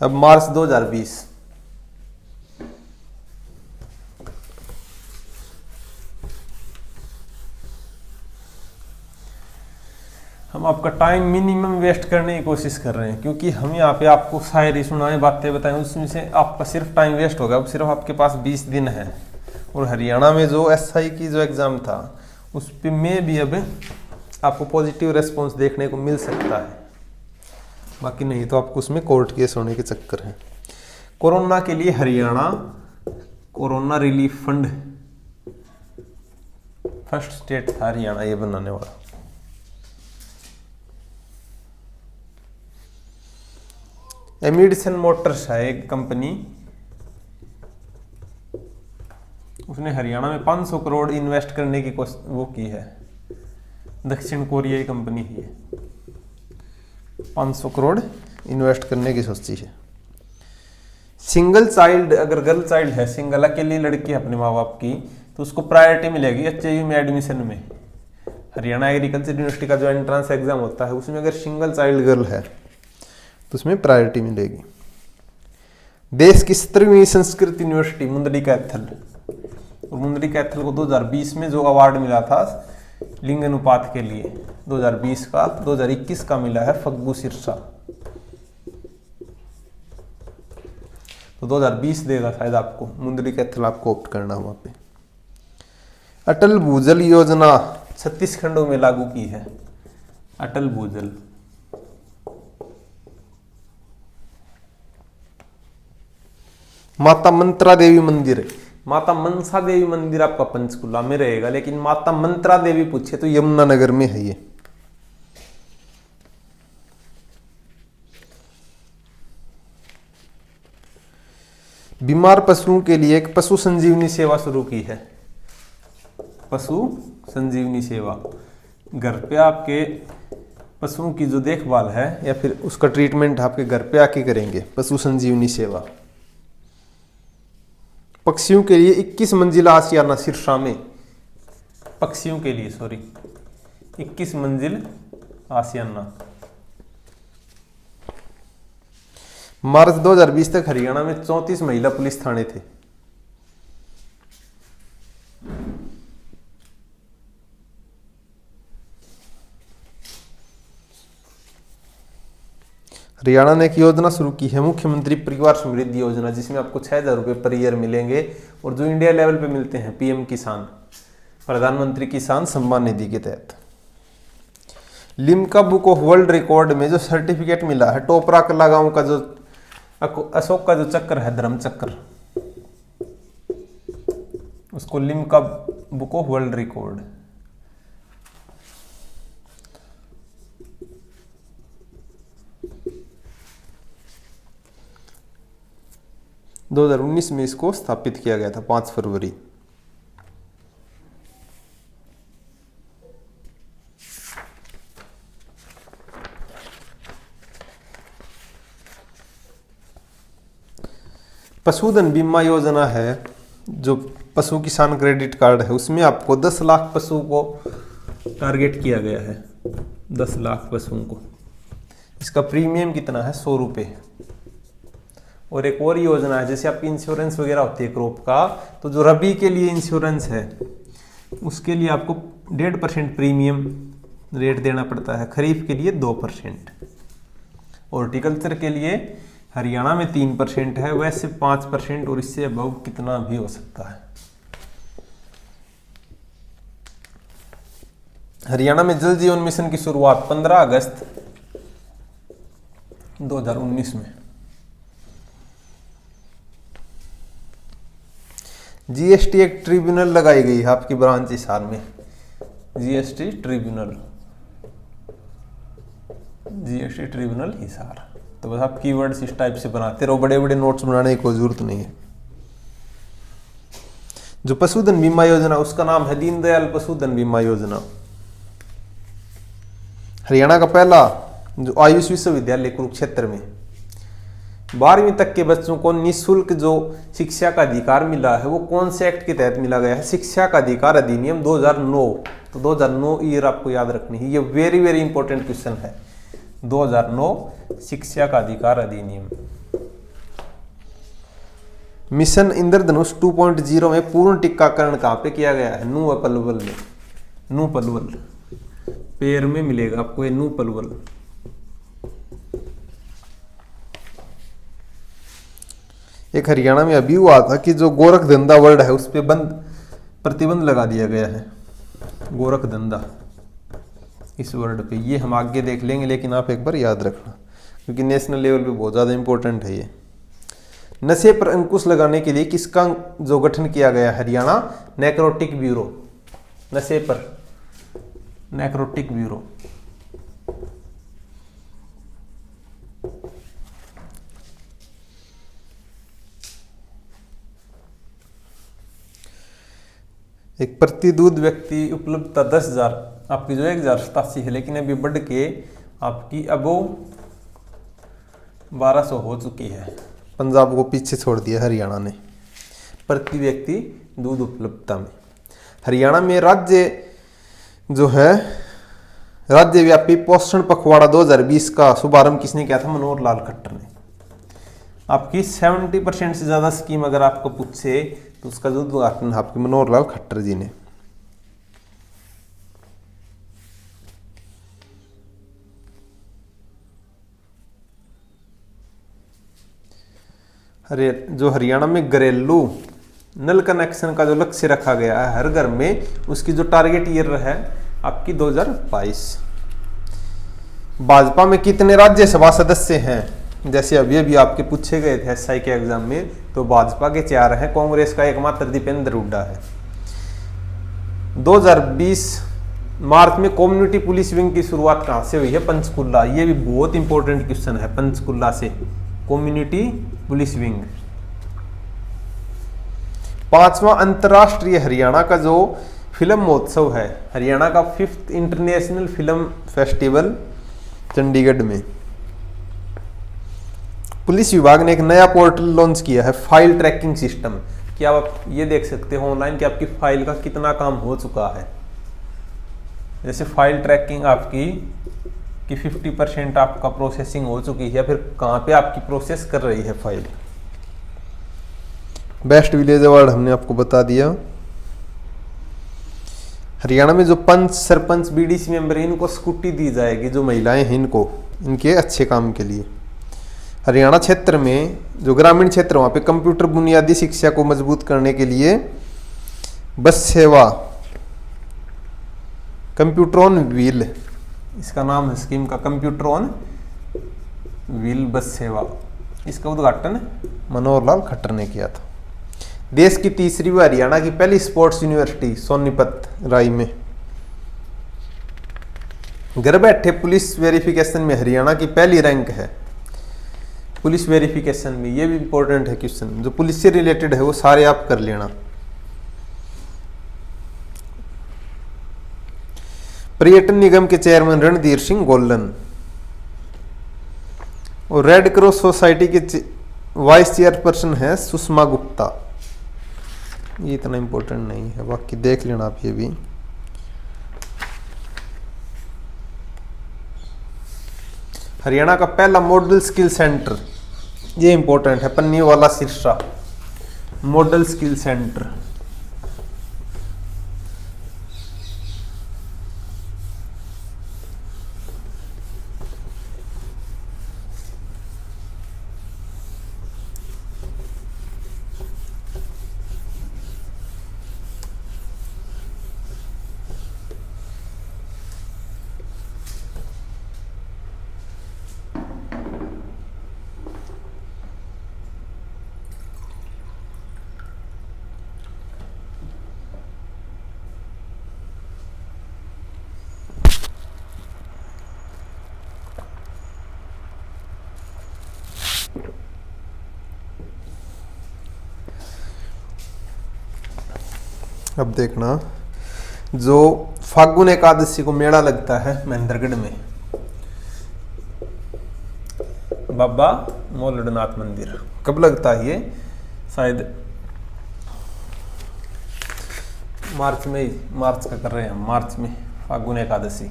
अब मार्च 2020। हम आपका टाइम मिनिमम वेस्ट करने की कोशिश कर रहे हैं, क्योंकि हम यहाँ पे आपको शायरी सुनाएं, बातें बताएं, उसमें से आपका सिर्फ टाइम वेस्ट होगा। अब सिर्फ आपके पास 20 दिन है, और हरियाणा में जो SI की जो एग्ज़ाम था उस पे में भी अब आपको पॉजिटिव रेस्पॉन्स देखने को मिल सकता है, बाकी नहीं तो आपको उसमें कोर्ट केस होने के चक्कर हैं। कोरोना के लिए Haryana corona relief fund first state था हरियाणा ये बनाने वाला। एमिडसन मोटर्स है एक कंपनी, उसने हरियाणा में 500 करोड़ इन्वेस्ट करने की वो की है। दक्षिण कोरियाई कंपनी ही है, 500 करोड़ इन्वेस्ट करने की सोची है। सिंगल चाइल्ड, अगर गर्ल चाइल्ड है, सिंगल अकेली लड़की है अपने माँ बाप की, तो उसको प्रायोरिटी मिलेगी एचएयू में एडमिशन में। हरियाणा एग्रीकल्चर यूनिवर्सिटी का जो एंट्रेंस एग्जाम होता है उसमें अगर सिंगल चाइल्ड गर्ल है तो उसमें प्रायोरिटी मिलेगी। देश की 17वीं संस्कृत यूनिवर्सिटी मुंदरी कैथल, और मुंदरी कैथल को 2020 में जो अवार्ड मिला था लिंग अनुपात के लिए 2020 का, 2021 का मिला है फग्गू सिरसा, तो 2020 देगा शायद आपको। मुंदरी कैथल आपको ऑप्ट करना वहां पे। अटल भूजल योजना 36 खंडों में लागू की है। अटल भूजल, माता मंत्रा देवी मंदिर, माता मनसा देवी मंदिर आपका पंचकुला में रहेगा, लेकिन माता मंत्रा देवी पूछे तो यमुनानगर में है ये। बीमार पशुओं के लिए एक पशु संजीवनी सेवा शुरू की है। पशु संजीवनी सेवा, घर पे आपके पशुओं की जो देखभाल है या फिर उसका ट्रीटमेंट आपके घर पे आके करेंगे, पशु संजीवनी सेवा। पक्षियों के लिए 21 मंजिला आशियाना सिरसा में, पक्षियों के लिए 21 मंजिल आशियाना। मार्च 2020 तक हरियाणा में 34 महिला पुलिस थाने थे। हरियाणा ने एक योजना शुरू की है, मुख्यमंत्री परिवार समृद्धि योजना, जिसमें आपको 6,000 रुपये पर ईयर मिलेंगे, और जो इंडिया लेवल पे मिलते हैं पीएम किसान, प्रधानमंत्री किसान सम्मान निधि के तहत। Limca book of world record में जो सर्टिफिकेट मिला है, टोपरा कला गांव का जो अशोक का जो चक्र है, धर्म चक्र, उसको Limca book of world record. दो 2019 में इसको स्थापित किया गया था, 5 फरवरी। पशुधन बीमा योजना है, जो पशु किसान क्रेडिट कार्ड है, उसमें आपको 10 लाख पशु को टारगेट किया गया है, 10 लाख पशुओं को। इसका प्रीमियम कितना है, 100 रुपये। और एक और योजना है, जैसे आपकी इंश्योरेंस वगैरह होती है क्रॉप का, तो जो रबी के लिए इंश्योरेंस है उसके लिए आपको 1.5% प्रीमियम रेट देना पड़ता है, खरीफ के लिए 2%, हॉर्टिकल्चर के लिए हरियाणा में 3% है, वैसे 5% और इससे अबव कितना भी हो सकता है। हरियाणा में जल जीवन मिशन की शुरुआत 15 अगस्त 2019 में। जीएसटी एक ट्रिब्यूनल लगाई गई है आपकी ब्रांच हिसार में, GST tribunal, GST tribunal Hisar. तो बस आप कीवर्ड्स इस टाइप से बनाते रहो, बड़े बड़े नोट्स बनाने की कोई जरूरत नहीं है। जो पशुधन बीमा योजना, उसका नाम है दीनदयाल पशुधन बीमा योजना। हरियाणा का पहला जो आयुष विश्वविद्यालय कुरुक्षेत्र में 12वीं तक के बच्चों को निःशुल्क जो शिक्षा का अधिकार मिला है, वो कौन से एक्ट के तहत मिला गया है, शिक्षा का अधिकार अधिनियम 2009। तो 2009 ईयर आपको याद रखनी है, ये वेरी वेरी इंपॉर्टेंट क्वेश्चन है। 2009 शिक्षा का अधिकार अधिनियम। मिशन इंद्रधनुष 2.0 में पूर्ण टीकाकरण कहां पे किया गया है, नू पलवल में। नू पलवल पेड़ में मिलेगा आपको ये नू पलवल। एक हरियाणा में अभी हुआ था कि जो गोरख धंधा वर्ड है उस पर प्रतिबंध लगा दिया गया है, गोरख धंधा इस वर्ड पे। ये हम आगे देख लेंगे, लेकिन आप एक बार याद रखना क्योंकि नेशनल लेवल पे बहुत ज़्यादा इंपॉर्टेंट है ये। नशे पर अंकुश लगाने के लिए किसका जो गठन किया गया, हरियाणा नैक्रोटिक ब्यूरो। नशे पर नैक्रोटिक ब्यूरो। एक प्रति दूध व्यक्ति उपलब्धता 10,000, आपकी जो 1,087 है, लेकिन अभी बढ़ के आपकी अबो 1200 हो चुकी है। पंजाब को पीछे छोड़ दिया हरियाणा ने प्रति व्यक्ति दूध उपलब्धता में। हरियाणा में राज्य जो है राज्यव्यापी पोषण पखवाड़ा 2020 का शुभारंभ किसने किया था? मनोहर लाल खट्टर ने। आपकी 70% से ज्यादा स्कीम अगर आपको पूछे तो उसका जो उद्घाटन आपके मनोहर लाल खट्टर जी ने। अरे जो हरियाणा में घरेलू नल कनेक्शन का जो लक्ष्य रखा गया है हर घर में, उसकी जो टारगेट ईयर है आपकी 2022। भाजपा में कितने राज्यसभा सदस्य हैं? जैसे अभी आपके पूछे गए थे एसआई के एग्जाम में, तो भाजपा के 4 हैं, कांग्रेस का एकमात्र दीपेंद्र हुड्डा है। 2020 मार्च में कम्युनिटी पुलिस विंग की शुरुआत कहां से हुई है? पंचकुला। ये भी बहुत इंपॉर्टेंट क्वेश्चन है, पंचकुला से कम्युनिटी पुलिस विंग। 5वां अंतरराष्ट्रीय हरियाणा का जो फिल्म महोत्सव है, हरियाणा का 5th international film festival Chandigarh में। पुलिस विभाग ने एक नया पोर्टल लॉन्च किया है, फाइल ट्रैकिंग सिस्टम। क्या आप ये देख सकते हो ऑनलाइन कि आपकी फाइल का कितना काम हो चुका है। जैसे फाइल ट्रैकिंग आपकी कि 50% आपका प्रोसेसिंग हो चुकी है, फिर कहाँ पे आपकी प्रोसेस कर रही है फाइल। बेस्ट विलेज अवार्ड हमने आपको बता दिया। हरियाणा में जो पंच, सरपंच, बीडीसी मेंबर, इनको स्कूटी दी जाएगी, जो महिलाएं हैं इनको, इनके अच्छे काम के लिए। हरियाणा क्षेत्र में जो ग्रामीण क्षेत्र वहाँ पे कंप्यूटर बुनियादी शिक्षा को मजबूत करने के लिए बस सेवा कंप्यूटर ऑन व्हील, इसका नाम है स्कीम का, कंप्यूटर ऑन व्हील बस सेवा। इसका उद्घाटन मनोहर लाल खट्टर ने किया था। देश की तीसरी व हरियाणा की पहली स्पोर्ट्स यूनिवर्सिटी सोनीपत राय में। घर बैठे पुलिस वेरिफिकेशन में हरियाणा की पहली रैंक है। पुलिस वेरिफिकेशन में ये भी इंपॉर्टेंट है क्वेश्चन, जो पुलिस से रिलेटेड है वो सारे आप कर लेना। पर्यटन निगम के चेयरमैन रणधीर सिंह गोलन और रेड क्रॉस सोसाइटी के वाइस चेयरपर्सन है सुषमा गुप्ता। ये इतना इंपॉर्टेंट नहीं है, बाकी देख लेना आप ये भी। हरियाणा का पहला मॉडल स्किल सेंटर, ये इंपॉर्टेंट है, पन्नी वाला सिरसा मॉडल स्किल सेंटर। अब देखना, जो फागुन एकादशी को मेला लगता है महेंद्रगढ़ में, बाबा मोलड़नाथ मंदिर, कब लगता है ये? शायद मार्च में, मार्च का कर रहे हैं हम, मार्च में फागुन एकादशी।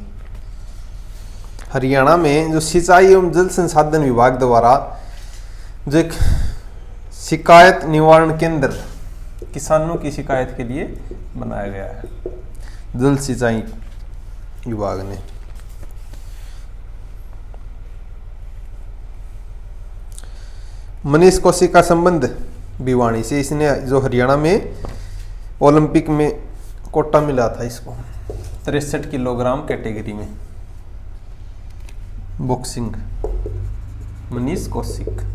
हरियाणा में जो सिंचाई एवं जल संसाधन विभाग द्वारा जो एक शिकायत निवारण केंद्र किसानों की शिकायत के लिए बनाया गया है, जल सिंचाई विभाग ने। मनीष कौशिक का संबंध भिवानी से, इसने जो हरियाणा में ओलंपिक में कोटा मिला था इसको 63 किलोग्राम कैटेगरी में बॉक्सिंग। मनीष कौशिक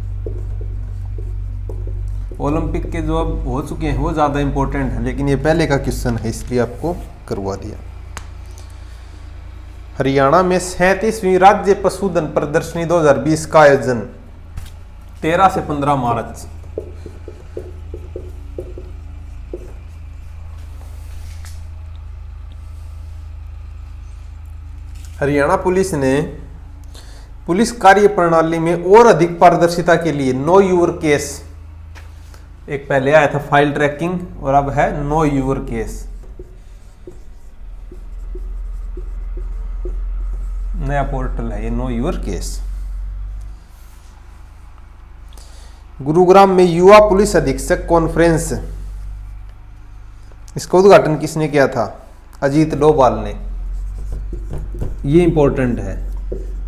ओलंपिक के जो अब हो चुके हैं वो ज़्यादा इंपॉर्टेंट है, लेकिन ये पहले का क्वेश्चन है इसलिए आपको करवा दिया। हरियाणा में 37वीं राज्य पशुधन प्रदर्शनी 2020 का आयोजन 13 से 15 मार्च। हरियाणा पुलिस ने पुलिस कार्य प्रणाली में और अधिक पारदर्शिता के लिए नो यूर केस, एक पहले आया था फाइल ट्रैकिंग और अब है नो यूर केस, नया पोर्टल है ये नो यूर केस। गुरुग्राम में युवा पुलिस अधीक्षक कॉन्फ्रेंस, इसका उद्घाटन किसने किया था? अजीत डोभाल ने। ये इंपॉर्टेंट है,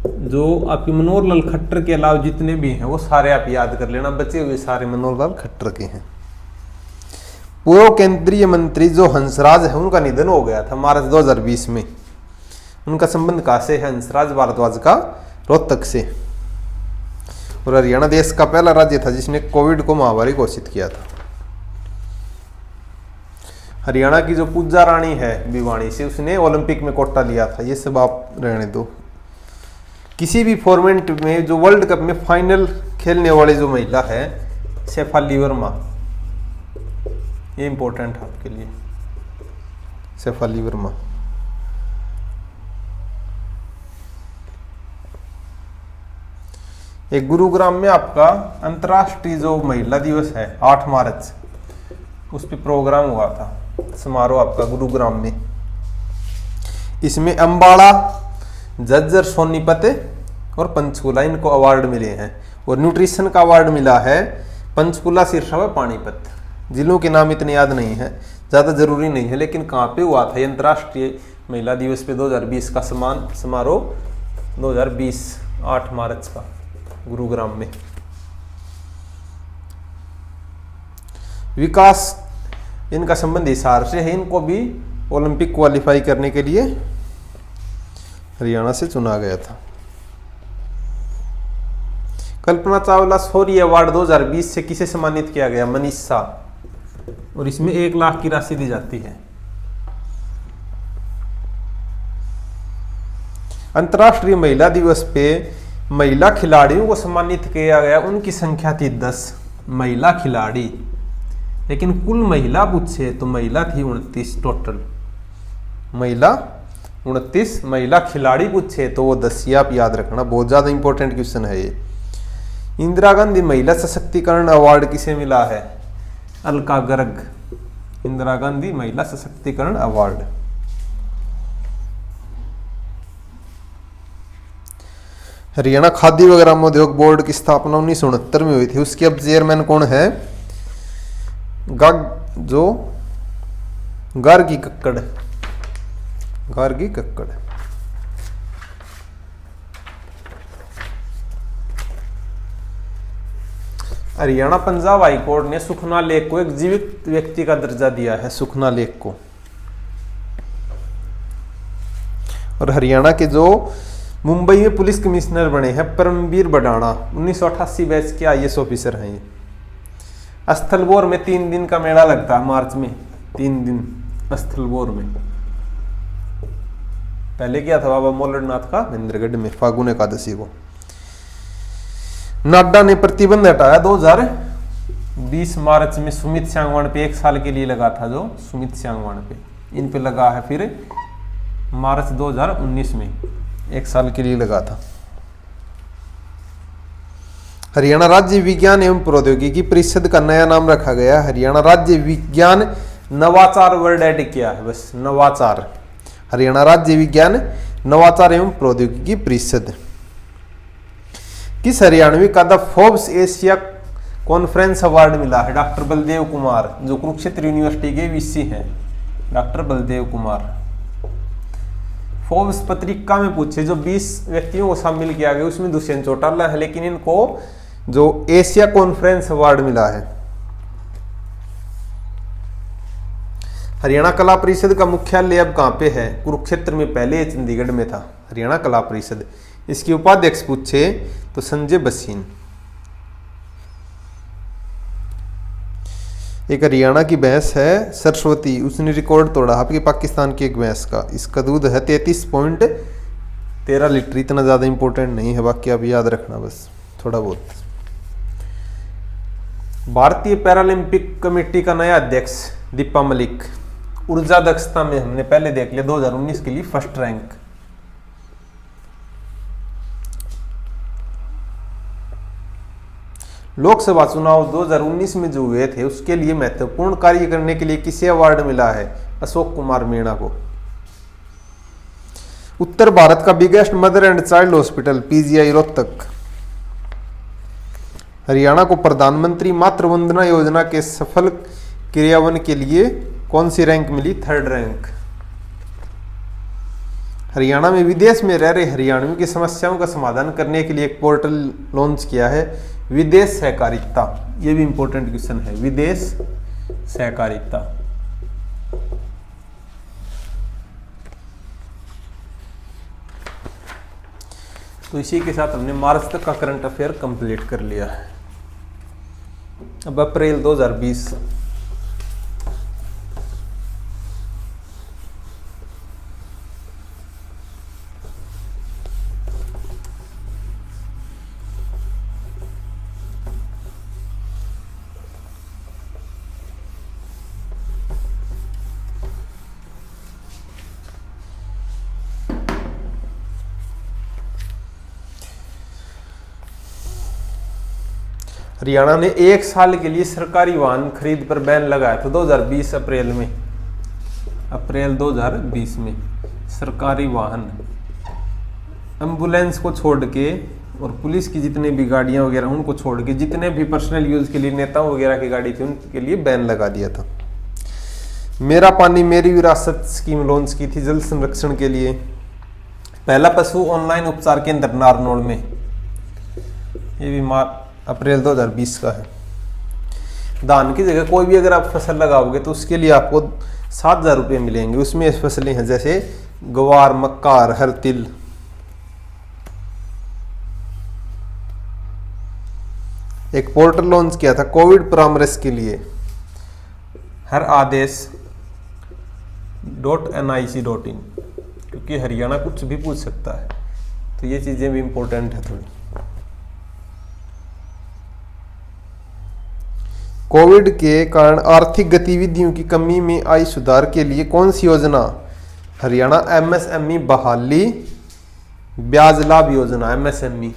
जो आपके मनोहर लाल खट्टर के अलावा जितने भी हैं वो सारे आप याद कर लेना, बचे हुए सारे मनोहर लाल खट्टर के हैं। पूर्व केंद्रीय मंत्री जो हंसराज है उनका निधन हो गया था मार्च 2020 में। उनका संबंध कहां से है? हंसराज भारद्वाज का रोहतक से। और हरियाणा देश का पहला राज्य था जिसने कोविड को महामारी घोषित किया था। हरियाणा की जो पूजा रानी है भिवानी से, उसने ओलंपिक में कोटा लिया था। ये सब आप रहने दो। किसी भी फॉर्मेट में जो वर्ल्ड कप में फाइनल खेलने वाली जो महिला है शेफाली वर्मा, ये इंपॉर्टेंट है आपके लिए, शेफाली वर्मा। एक गुरुग्राम में आपका अंतर्राष्ट्रीय जो महिला दिवस है 8 मार्च, उस पर प्रोग्राम हुआ था, समारोह आपका गुरुग्राम में। इसमें अंबाला, झज्जर, सोनीपत और पंचकुला इनको अवार्ड मिले हैं। और न्यूट्रिशन का अवार्ड मिला है पंचकुला, सिरसा व पानीपत। जिलों के नाम इतने याद नहीं है, ज़्यादा जरूरी नहीं है, लेकिन कहाँ पे हुआ था ये अंतर्राष्ट्रीय महिला दिवस पे 2020 का समारोह 2020 8 मार्च का गुरुग्राम में। विकास इनका संबंध हिसार से है, इनको भी ओलंपिक क्वालिफाई करने के लिए हरियाणा से चुना गया था। कल्पना चावला शौर्य अवार्ड 2020 से किसे सम्मानित किया गया? मनीष शाह। और इसमें 1 लाख की राशि दी जाती है। अंतर्राष्ट्रीय महिला दिवस पे महिला खिलाड़ियों को सम्मानित किया गया, उनकी संख्या थी 10 महिला खिलाड़ी, लेकिन कुल महिला पूछे तो महिला थी 29 टोटल। महिला 29, महिला खिलाड़ी पूछे तो वो 10। ये आप याद रखना, बहुत ज्यादा इंपॉर्टेंट क्वेश्चन है ये। इंदिरा गांधी महिला सशक्तिकरण अवार्ड किसे मिला है? अलका गर्ग। इंदिरा गांधी महिला सशक्तिकरण अवार्ड। हरियाणा खादी व ग्रामोद्योग बोर्ड की स्थापना 1969 में हुई थी। उसके अब चेयरमैन कौन है? गार्गी कक्कड़। गार्गी कक्कड़। हरियाणा पंजाब हाई कोर्ट ने सुखना लेक को एक जीवित व्यक्ति का दर्जा दिया है, सुखना लेक को। और हरियाणा के जो मुंबई में पुलिस कमिश्नर बने हैं परमवीर बडाना, 1988 बैच के IAS ऑफिसर हैं ये। स्थलबोर में 3 दिन का मेला लगता है मार्च में, 3 दिन स्थलबोर में। पहले किया था बाबा मोलड़नाथ का महेंद्रगढ़ में फागुन एकादशी को। नाडा ने प्रतिबंध हटाया 2020 मार्च में सुमित सांगवान पे 1 साल के लिए लगा था, जो सुमित सांगवान पे, इन पे लगा है फिर मार्च 2019 में 1 साल के लिए लगा था। हरियाणा राज्य विज्ञान एवं प्रौद्योगिकी परिषद का नया नाम रखा गया हरियाणा राज्य विज्ञान नवाचार वर्ड ऐड किया है, बस नवाचार। हरियाणा राज्य विज्ञान नवाचार एवं प्रौद्योगिकी परिषद। किस हरियाणवी का the Forbes Asia conference award मिला है? डॉक्टर बलदेव कुमार, जो कुरुक्षेत्र यूनिवर्सिटी के VC हैं, डॉक्टर बलदेव कुमार। फोर्ब्स पत्रिका में पूछे जो 20 व्यक्तियों को शामिल किया गया उसमें दुष्यंत चौटाला है, लेकिन इनको जो एशिया कॉन्फ्रेंस अवार्ड मिला है। हरियाणा कला परिषद का मुख्यालय अब कहां पे है? कुरुक्षेत्र में, पहले चंडीगढ़ में था हरियाणा कला परिषद। इसके उपाध्यक्ष पूछे तो संजय बसीन। एक हरियाणा की भैंस है सरस्वती, उसने रिकॉर्ड तोड़ा आपके पाकिस्तान की एक भैंस का। इसका दूध है 33.13 लीटर। इतना ज्यादा इंपॉर्टेंट नहीं है, बाकी आप याद रखना बस थोड़ा बहुत। भारतीय पैरालंपिक कमेटी का नया अध्यक्ष दीपा मलिक। ऊर्जा दक्षता में हमने पहले देख लिया 2019 के लिए फर्स्ट रैंक। लोकसभा चुनाव 2019 में जो हुए थे उसके लिए महत्वपूर्ण कार्य करने के लिए किसे अवार्ड मिला है? अशोक कुमार मीणा को। उत्तर भारत का biggest mother and child hospital PGI Rohtak. Haryana को प्रधानमंत्री मातृ वंदना योजना के सफल क्रियान्वयन के लिए कौन सी रैंक मिली? 3rd rank. हरियाणा में विदेश में रह रहे हरियाणवियों की समस्याओं का समाधान करने के लिए एक पोर्टल लॉन्च किया है, विदेश सहकारिता। ये भी इंपॉर्टेंट क्वेश्चन है, विदेश सहकारिता। तो इसी के साथ हमने मार्च तक का करंट अफेयर कंप्लीट कर लिया है। अब अप्रैल 2020। हरियाणा ने 1 साल के लिए सरकारी वाहन खरीद पर बैन लगाया था 2020 अप्रैल में। अप्रैल 2020 में सरकारी वाहन, एम्बुलेंस को छोड़ के और पुलिस की जितने भी गाड़ियां वगैरह उनको छोड़ के जितने भी पर्सनल यूज के लिए नेताओं वगैरह की गाड़ी थी उनके लिए बैन लगा दिया था। मेरा पानी मेरी विरासत स्कीम लॉन्च की थी जल संरक्षण के लिए। पहला पशु ऑनलाइन उपचार केंद्र नारनौल में, ये भी अप्रैल 2020 का है। धान की जगह कोई भी अगर आप फसल लगाओगे तो उसके लिए आपको 7,000 रुपये मिलेंगे। उसमें फसलें हैं जैसे ग्वार, मक्का, अरहर, तिल। एक पोर्टल लॉन्च किया था कोविड परामर्श के लिए, हर आदेश .nic.in, क्योंकि हरियाणा कुछ भी पूछ सकता है, तो ये चीजें भी इंपॉर्टेंट है थोड़ी। कोविड के कारण आर्थिक गतिविधियों की कमी में आई सुधार के लिए कौन सी योजना? हरियाणा MSME बहाली ब्याज लाभ योजना। MSME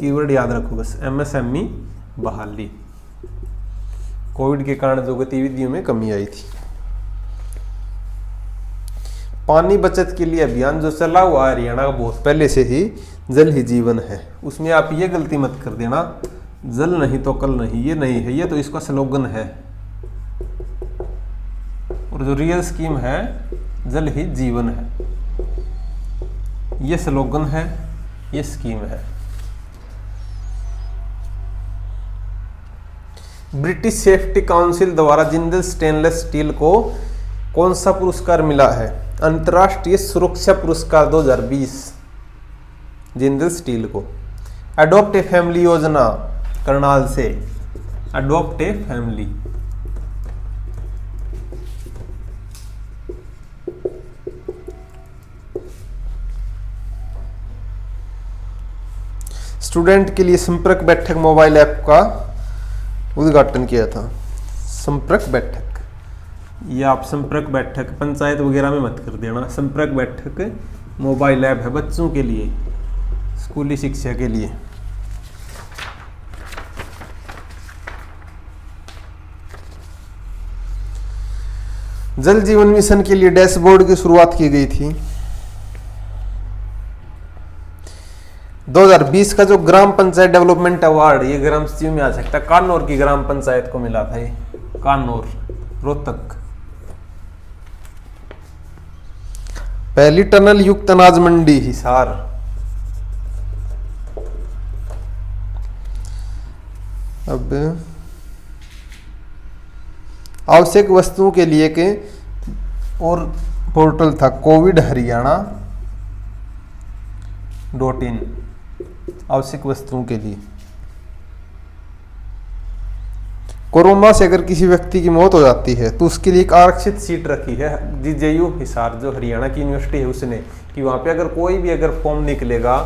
कीवर्ड याद रखो बस, MSME बहाली। कोविड के कारण जो गतिविधियों में कमी आई थी। पानी बचत के लिए अभियान जो चला हुआ हरियाणा का बहुत पहले से ही, जल ही जीवन है। उसमें आप ये गलती मत कर देना, जल नहीं तो कल नहीं, ये नहीं है, ये तो इसका स्लोगन है। और जो रियल स्कीम है जल ही जीवन है, ये स्लोगन है, ये स्कीम है। ब्रिटिश सेफ्टी काउंसिल द्वारा जिंदल स्टेनलेस स्टील को कौन सा पुरस्कार मिला है? अंतर्राष्ट्रीय सुरक्षा पुरस्कार 2020 जिंदल स्टील को। अडॉप्ट ए फैमिली योजना करनाल से, अडॉप्ट ए फैमिली। स्टूडेंट के लिए संपर्क बैठक मोबाइल ऐप का उद्घाटन किया था। संपर्क बैठक, ये आप संपर्क बैठक पंचायत वगैरह में मत कर देना। संपर्क बैठक मोबाइल ऐप है बच्चों के लिए, स्कूली शिक्षा के लिए। जल जीवन मिशन के लिए डैशबोर्ड की शुरुआत की गई थी। 2020 का जो ग्राम पंचायत डेवलपमेंट अवार्ड, ये ग्राम सचिव में आ सकता है, कान्नौर की ग्राम पंचायत को मिला था। ये कान्नौर, रोहतक। पहली टनल युक्त अनाज मंडी हिसार। अब आवश्यक वस्तुओं के लिए के और पोर्टल था कोविड हरियाणा .in, आवश्यक वस्तुओं के लिए। कोरोना से अगर किसी व्यक्ति की मौत हो जाती है तो उसके लिए एक आरक्षित सीट रखी है JJU हिसार, जो हरियाणा की यूनिवर्सिटी है उसने, कि वहां पे अगर कोई भी अगर फॉर्म निकलेगा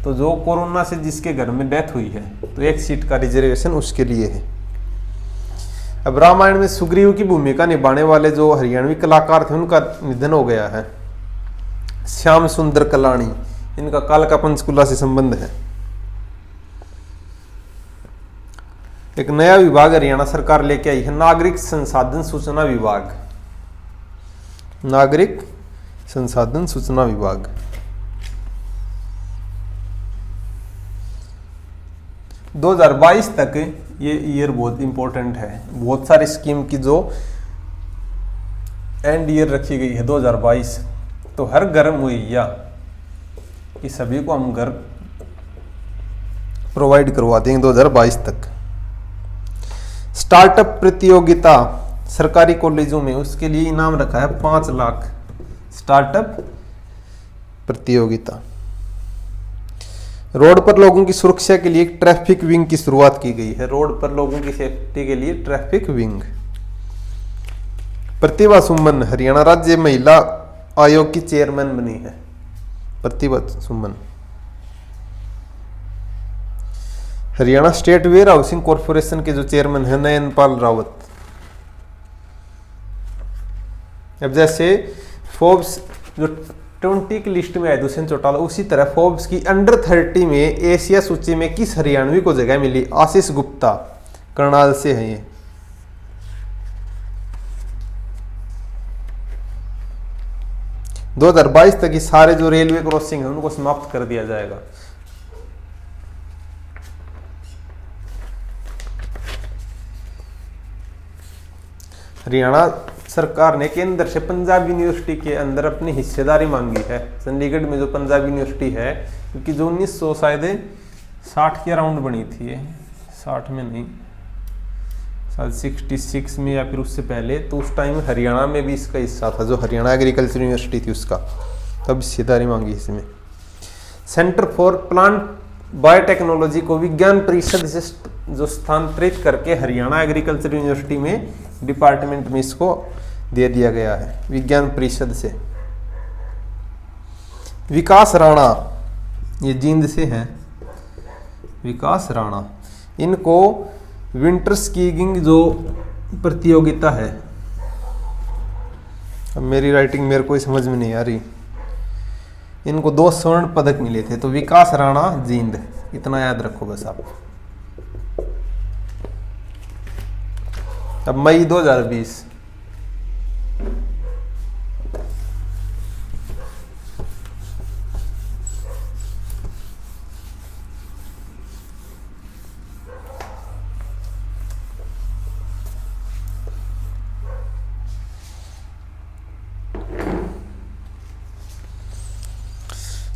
तो जो कोरोना से जिसके घर में डेथ हुई है तो एक सीट का रिजर्वेशन उसके लिए है। अब रामायण में सुग्रीव की भूमिका निभाने वाले जो हरियाणवी कलाकार थे उनका निधन हो गया है। श्याम सुंदर कलानी, इनका कालका पंचकुला से संबंध है। एक नया विभाग हरियाणा सरकार लेके आई है, नागरिक संसाधन सूचना विभाग। नागरिक संसाधन सूचना विभाग 2022 तक, ये ईयर बहुत इंपॉर्टेंट है। बहुत सारी स्कीम की जो एंड ईयर रखी गई है 2022, तो हर घर मुहैया कि सभी को हम घर प्रोवाइड करवा देंगे 2022 तक। स्टार्टअप प्रतियोगिता सरकारी कॉलेजों में, उसके लिए इनाम रखा है 5 लाख। स्टार्टअप प्रतियोगिता। रोड पर लोगों की सुरक्षा के लिए एक ट्रैफिक विंग की शुरुआत की गई है। रोड पर लोगों की सेफ्टी के लिए ट्रैफिक विंग। प्रतिभा सुमन हरियाणा राज्य महिला आयोग की चेयरमैन बनी है। Pratibha Suman. Haryana state warehousing corporation के जो चेयरमैन है नयनपाल रावत। अब जैसे फोर्ब्स जो 20 की लिस्ट में है दुष्यंत चौटाला, उसी तरह फोर्ब्स की अंडर 30 में एशिया सूची में किस हरियाणवी को जगह मिली? आशीष गुप्ता, करनाल से है ये। दो 2022 तक ये सारे जो रेलवे क्रॉसिंग है उनको समाप्त कर दिया जाएगा। हरियाणा सरकार ने केंद्र से पंजाब यूनिवर्सिटी के अंदर अपनी हिस्सेदारी मांगी है। चंडीगढ़ में जो पंजाब यूनिवर्सिटी है, क्योंकि जो 1900 शायद 60 के अराउंड बनी थी, 60 में नहीं, शायद 66 में या फिर उससे पहले, तो उस टाइम हरियाणा में भी इसका हिस्सा था, जो हरियाणा एग्रीकल्चर यूनिवर्सिटी थी उसका, तब हिस्सेदारी मांगी इसमें। सेंटर फॉर प्लांट बायोटेक्नोलॉजी को विज्ञान परिषद से जो स्थानांतरित करके हरियाणा एग्रीकल्चर यूनिवर्सिटी में डिपार्टमेंट में इसको दे दिया गया है, विज्ञान परिषद से। विकास राणा, ये जींद से हैं, विकास राणा, इनको विंटर स्कीइंग जो प्रतियोगिता है, अब मेरी राइटिंग मेरे को समझ में नहीं आ रही, इनको 2 स्वर्ण पदक मिले थे। तो विकास राणा जींद, इतना याद रखो बस आप। अब मई 2020,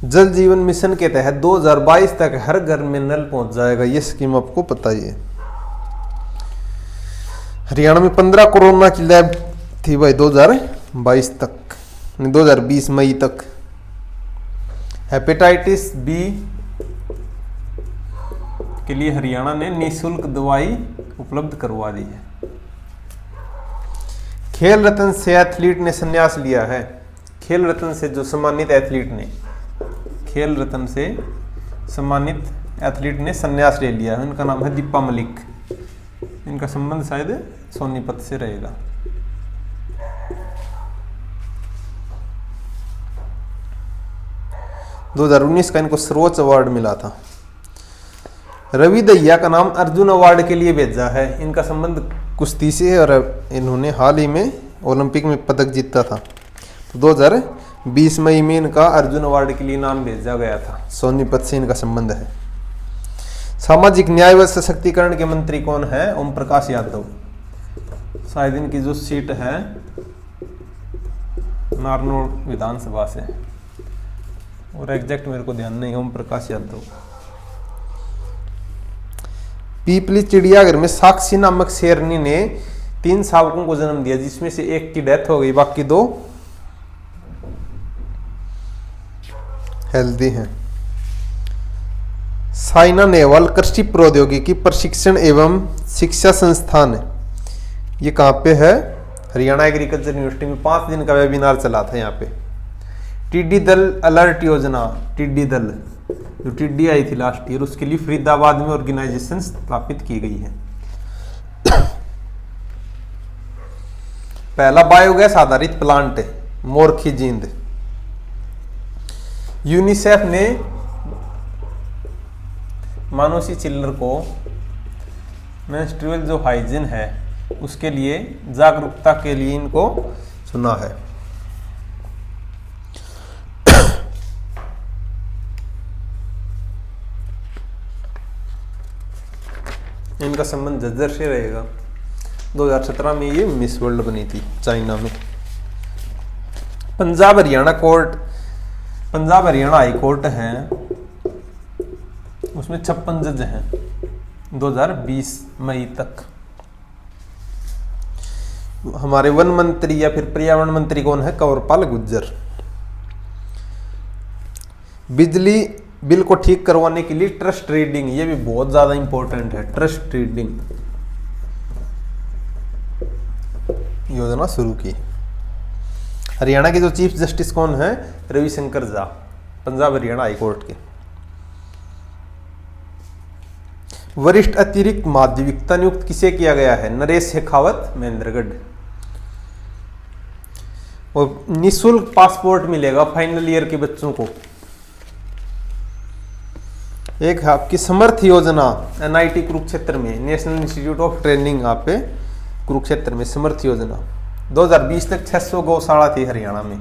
जल जीवन मिशन के तहत 2022 तक हर घर में नल पहुंच जाएगा। ये स्कीम आपको पता ही है। हरियाणा में 15 कोरोना की लैब थी भाई 2022 तक, 2020 मई तक। हेपेटाइटिस बी के लिए हरियाणा ने निःशुल्क दवाई उपलब्ध करवा दी है। खेल रत्न से एथलीट ने संन्यास लिया है। खेल रत्न से जो सम्मानित एथलीट ने, खेल रत्न से सम्मानित एथलीट ने संन्यास ले लिया है। उनका नाम है दीपा मलिक। इनका संबंध शायद सोनीपत से रहेगा। – 2019 का इनको सर्वोच्च अवार्ड मिला था। रवि दहिया का नाम अर्जुन अवार्ड के लिए भेजा है। इनका संबंध कुश्ती से है और इन्होंने हाल ही में ओलंपिक में पदक जीता था। तो 2020 मई में इनका अर्जुन अवार्ड के लिए नाम भेजा गया था। सोनीपत से इनका संबंध है। सामाजिक न्याय व सशक्तिकरण के मंत्री कौन है? ओम प्रकाश यादव। शायद इनकी जो सीट है नारनौल विधानसभा से, और एग्जैक्ट मेरे को ध्यान नहीं। ओम प्रकाश यादव। पीपली चिड़ियाघर में साक्षी नामक शेरनी ने 3 शावकों को जन्म दिया, जिसमें से एक की डेथ हो गई, बाकी 2 हेल्दी हैं। साइना नेहवाल कृषि प्रौद्योगिकी प्रशिक्षण एवं शिक्षा संस्थान, ये कहाँ पे है? हरियाणा एग्रीकल्चर यूनिवर्सिटी में 5 दिन का वेबिनार चला था यहाँ पे। टिड्डी दल अलर्ट योजना, टिड्डी दल जो टिड्डी आई थी लास्ट ईयर, उसके लिए फरीदाबाद में ऑर्गेनाइजेशन स्थापित की गई है। पहला बायोगैस आधारित प्लांट है मोरखी जींद। यूनिसेफ ने मानुषी चिल्लर को मेंस्ट्रुअल जो हाइजीन है उसके लिए जागरूकता के लिए इनको चुना है। इनका संबंध झज्जर से रहेगा। 2017 में ये मिस वर्ल्ड बनी थी चाइना में। पंजाब हरियाणा हाई कोर्ट है, उसमें 56 जज हैं 2020 मई तक। हमारे वन मंत्री या फिर पर्यावरण मंत्री कौन है? कंवरपाल गुर्जर। बिजली बिल को ठीक करवाने के लिए ट्रस्ट रीडिंग, ये भी बहुत ज्यादा इंपॉर्टेंट है। ट्रस्ट रीडिंग योजना शुरू की। हरियाणा के जो चीफ जस्टिस कौन है? रविशंकर झा, पंजाब हरियाणा हाई कोर्ट के। वरिष्ठ अतिरिक्त माध्यमिकता नियुक्त किसे किया गया है? नरेश शेखावत, महेंद्रगढ़। और निःशुल्क पासपोर्ट मिलेगा फाइनल ईयर के बच्चों को। एक है आपकी समर्थ योजना, NIT कुरुक्षेत्र में, नेशनल इंस्टीट्यूट ऑफ ट्रेनिंग आप पे कुरुक्षेत्र में समर्थ योजना। 2020 तक 600 गौशाला थी हरियाणा में,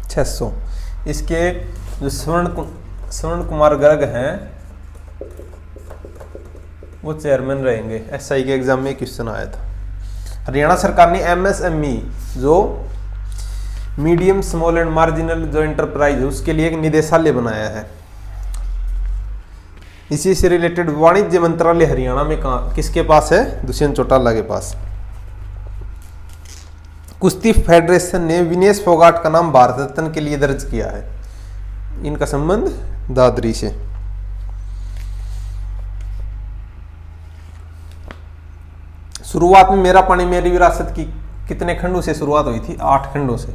600। इसके जो स्वर्ण कुमार गर्ग हैं वो चेयरमैन रहेंगे। SI के एग्जाम में क्वेश्चन आया था। हरियाणा सरकार ने MSME जो मीडियम स्मॉल एंड मार्जिनल जो एंटरप्राइज है उसके लिए एक निदेशालय बनाया है। इसी से रिलेटेड वाणिज्य मंत्रालय हरियाणा में किसके पास है? दुष्यंत चौटाला के पास। कुश्ती फेडरेशन ने विनेश फोगाट का नाम भारत रत्न के लिए दर्ज किया है। इनका संबंध दादरी से। शुरुआत में मेरा पानी मेरी विरासत की कितने खंडों से शुरुआत हुई थी? 8 खंडों से।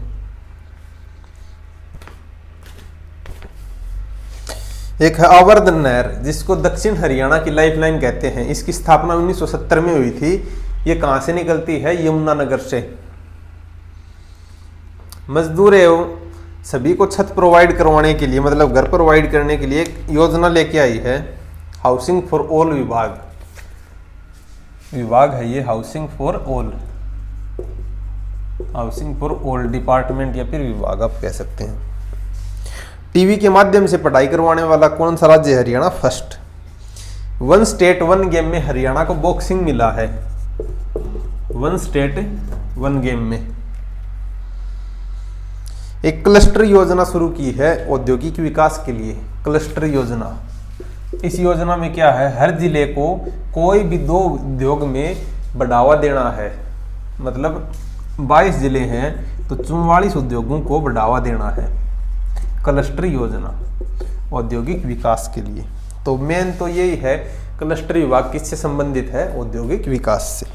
एक है आवर्धन नहर, जिसको दक्षिण हरियाणा की लाइफलाइन कहते हैं। इसकी स्थापना 1970 में हुई थी। ये कहां से निकलती है? यमुनानगर से। मजदूर एवं सभी को छत प्रोवाइड करवाने के लिए, मतलब घर प्रोवाइड करने के लिए एक योजना लेके आई है हाउसिंग फॉर ऑल विभाग है ये, हाउसिंग फॉर ऑल डिपार्टमेंट या फिर विभाग आप कह सकते हैं। टीवी के माध्यम से पढ़ाई करवाने वाला कौन सा राज्य है? हरियाणा फर्स्ट। 1 स्टेट 1 गेम में हरियाणा को बॉक्सिंग मिला है। 1 स्टेट 1 गेम में। एक क्लस्टर योजना शुरू की है औद्योगिक विकास के लिए। क्लस्टर योजना, इस योजना में क्या है? हर जिले को कोई भी 2 उद्योग में बढ़ावा देना है। मतलब 22 जिले हैं तो 44 उद्योगों को बढ़ावा देना है। क्लस्टर योजना औद्योगिक विकास के लिए। तो मेन तो यही है, क्लस्टर विभाग किससे संबंधित है? औद्योगिक विकास से।